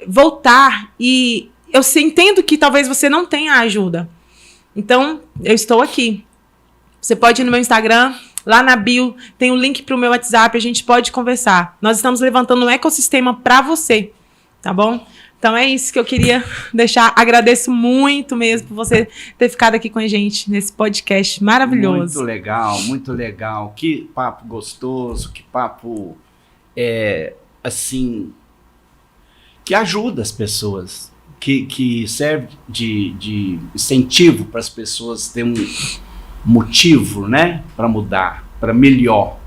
voltar e... Eu entendo que talvez você não tenha ajuda. Então, eu estou aqui. Você pode ir no meu Instagram, lá na bio, tem o link para o meu WhatsApp, a gente pode conversar. Nós estamos levantando um ecossistema para você, tá bom? Então, é isso que eu queria deixar. Agradeço muito mesmo por você ter ficado aqui com a gente nesse podcast maravilhoso. Muito legal, muito legal. Que papo gostoso, que papo, assim, que ajuda as pessoas. Que serve de incentivo para as pessoas terem um motivo, né, para mudar, para melhor.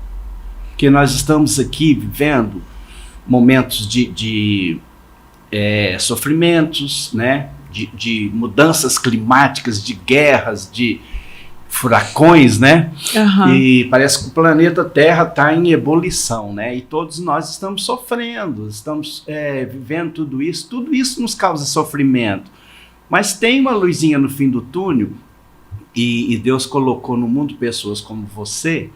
Porque nós estamos aqui vivendo momentos de sofrimentos, né, de mudanças climáticas, de guerras, de furacões, né? Uhum. E parece que o planeta Terra está em ebulição, né? E todos nós estamos sofrendo, estamos vivendo tudo isso nos causa sofrimento. Mas tem uma luzinha no fim do túnel e Deus colocou no mundo pessoas como você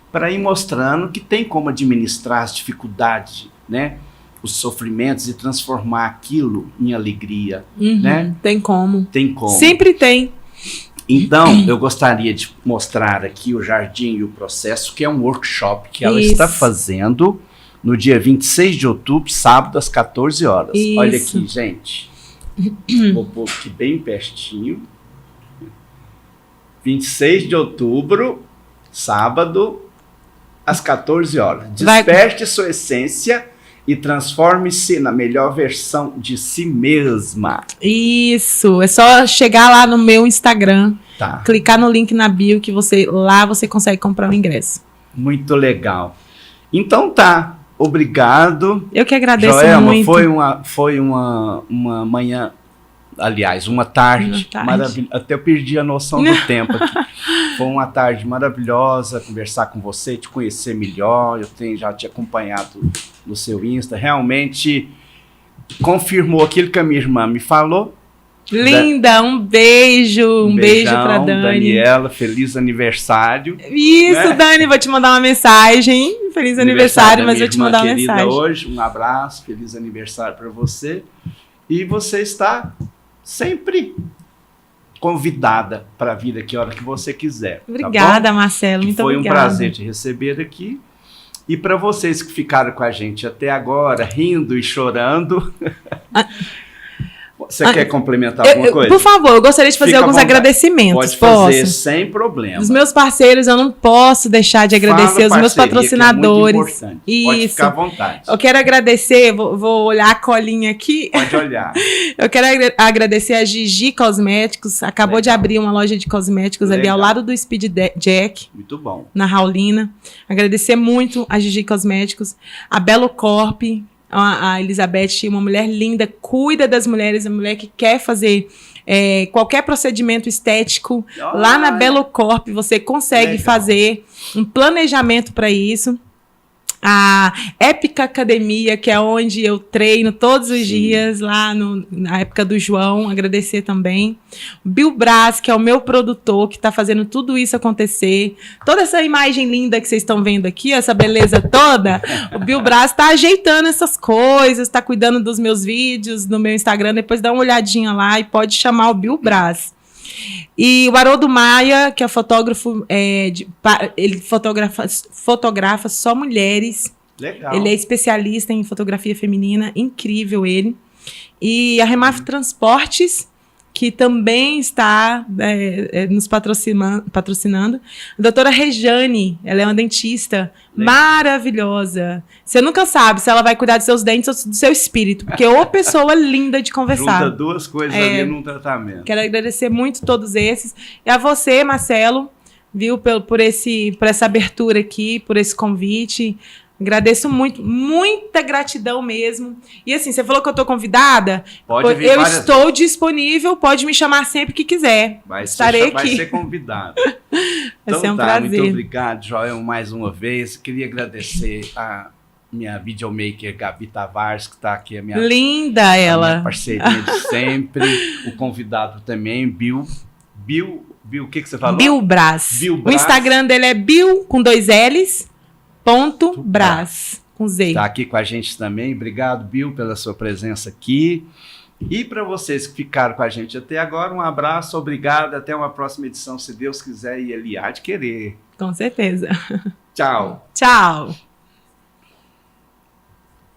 para ir mostrando que tem como administrar as dificuldades, né? Os sofrimentos e transformar aquilo em alegria, né? Tem como. Tem como. Sempre tem. Então, eu gostaria de mostrar aqui o Jardim e o Processo, que é um workshop que ela está fazendo no dia 26 de outubro, sábado, às 14 horas. Isso. Olha aqui, gente. Vou pôr aqui bem pertinho. 26 de outubro, sábado, às 14 horas. Desperte sua essência e transforme-se na melhor versão de si mesma. Isso, é só chegar lá no meu Instagram, Tá. clicar no link na bio que lá você consegue comprar o ingresso. Muito legal. Então tá, obrigado. Eu que agradeço Joelma, muito. foi uma manhã, aliás, uma tarde, maravilhosa. Até eu perdi a noção do tempo aqui. Foi uma tarde maravilhosa conversar com você, te conhecer melhor. Eu tenho já te acompanhado no seu Insta. Realmente confirmou aquilo que a minha irmã me falou. Linda, um beijo. Um beijo pra Dani. Daniela, feliz aniversário. Isso, né? Dani, vou te mandar uma mensagem. Feliz aniversário, mas vou te mandar uma mensagem. Hoje, um abraço, feliz aniversário para você. E você está sempre convidada para vir aqui a hora que você quiser. Obrigada, tá bom? Marcelo, muito Foi obrigada. um prazer te receber aqui. E para vocês que ficaram com a gente até agora, rindo e chorando... Você quer complementar alguma coisa? Por favor, eu gostaria de fazer alguns agradecimentos. Pode fazer, sem problema. Os meus parceiros, eu não posso deixar de agradecer os meus patrocinadores. Que é muito importante. Isso. Pode ficar à vontade. Eu quero agradecer, vou olhar a colinha aqui. Pode olhar. Eu quero agradecer a Gigi Cosméticos. Acabou de abrir uma loja de cosméticos ali ao lado do Speed Jack. Muito bom. Na Raulina. Agradecer muito a Gigi Cosméticos. A Belo Corp. A Elizabeth, uma mulher linda, cuida das mulheres, uma mulher que quer fazer qualquer procedimento estético. Lá na Belo Corp você consegue fazer um planejamento para isso. A Épica Academia, que é onde eu treino todos os dias, lá na época do João, agradecer também. O Bill Braz, que é o meu produtor, que está fazendo tudo isso acontecer. Toda essa imagem linda que vocês estão vendo aqui, essa beleza toda, o Bill Braz está ajeitando essas coisas, está cuidando dos meus vídeos no meu Instagram. Depois dá uma olhadinha lá e pode chamar o Bill Braz. E o Haroldo Maia, que é fotógrafo, ele fotografa só mulheres. Legal. Ele é especialista em fotografia feminina, incrível ele. E a Remaf Transportes, que também está nos patrocinando. A doutora Rejane, ela é uma dentista maravilhosa. Você nunca sabe se ela vai cuidar dos seus dentes ou do seu espírito, porque ô pessoa linda de conversar. Junta duas coisas ali num tratamento. Quero agradecer muito todos esses. E a você, Marcelo, viu, por essa abertura aqui, por esse convite. Agradeço muito, muita gratidão mesmo. E assim, você falou que eu estou convidada? Pode vir. Eu estou disponível, pode me chamar sempre que quiser. Estarei aqui. Vai ser convidada. Vai ser um prazer. Muito obrigado, Joel, mais uma vez. Queria agradecer a minha videomaker, Gabi Tavares, que está aqui. Linda ela. Minha parceirinha de sempre. O convidado também, Bill, o que você falou? Bill Braz. O Instagram dele é Bill, com 2 L's. .Braz, com Z. Está aqui com a gente também. Obrigado, Bill, pela sua presença aqui. E para vocês que ficaram com a gente até agora, um abraço, obrigado. Até uma próxima edição, se Deus quiser e Ele há de querer. Com certeza. Tchau. Tchau.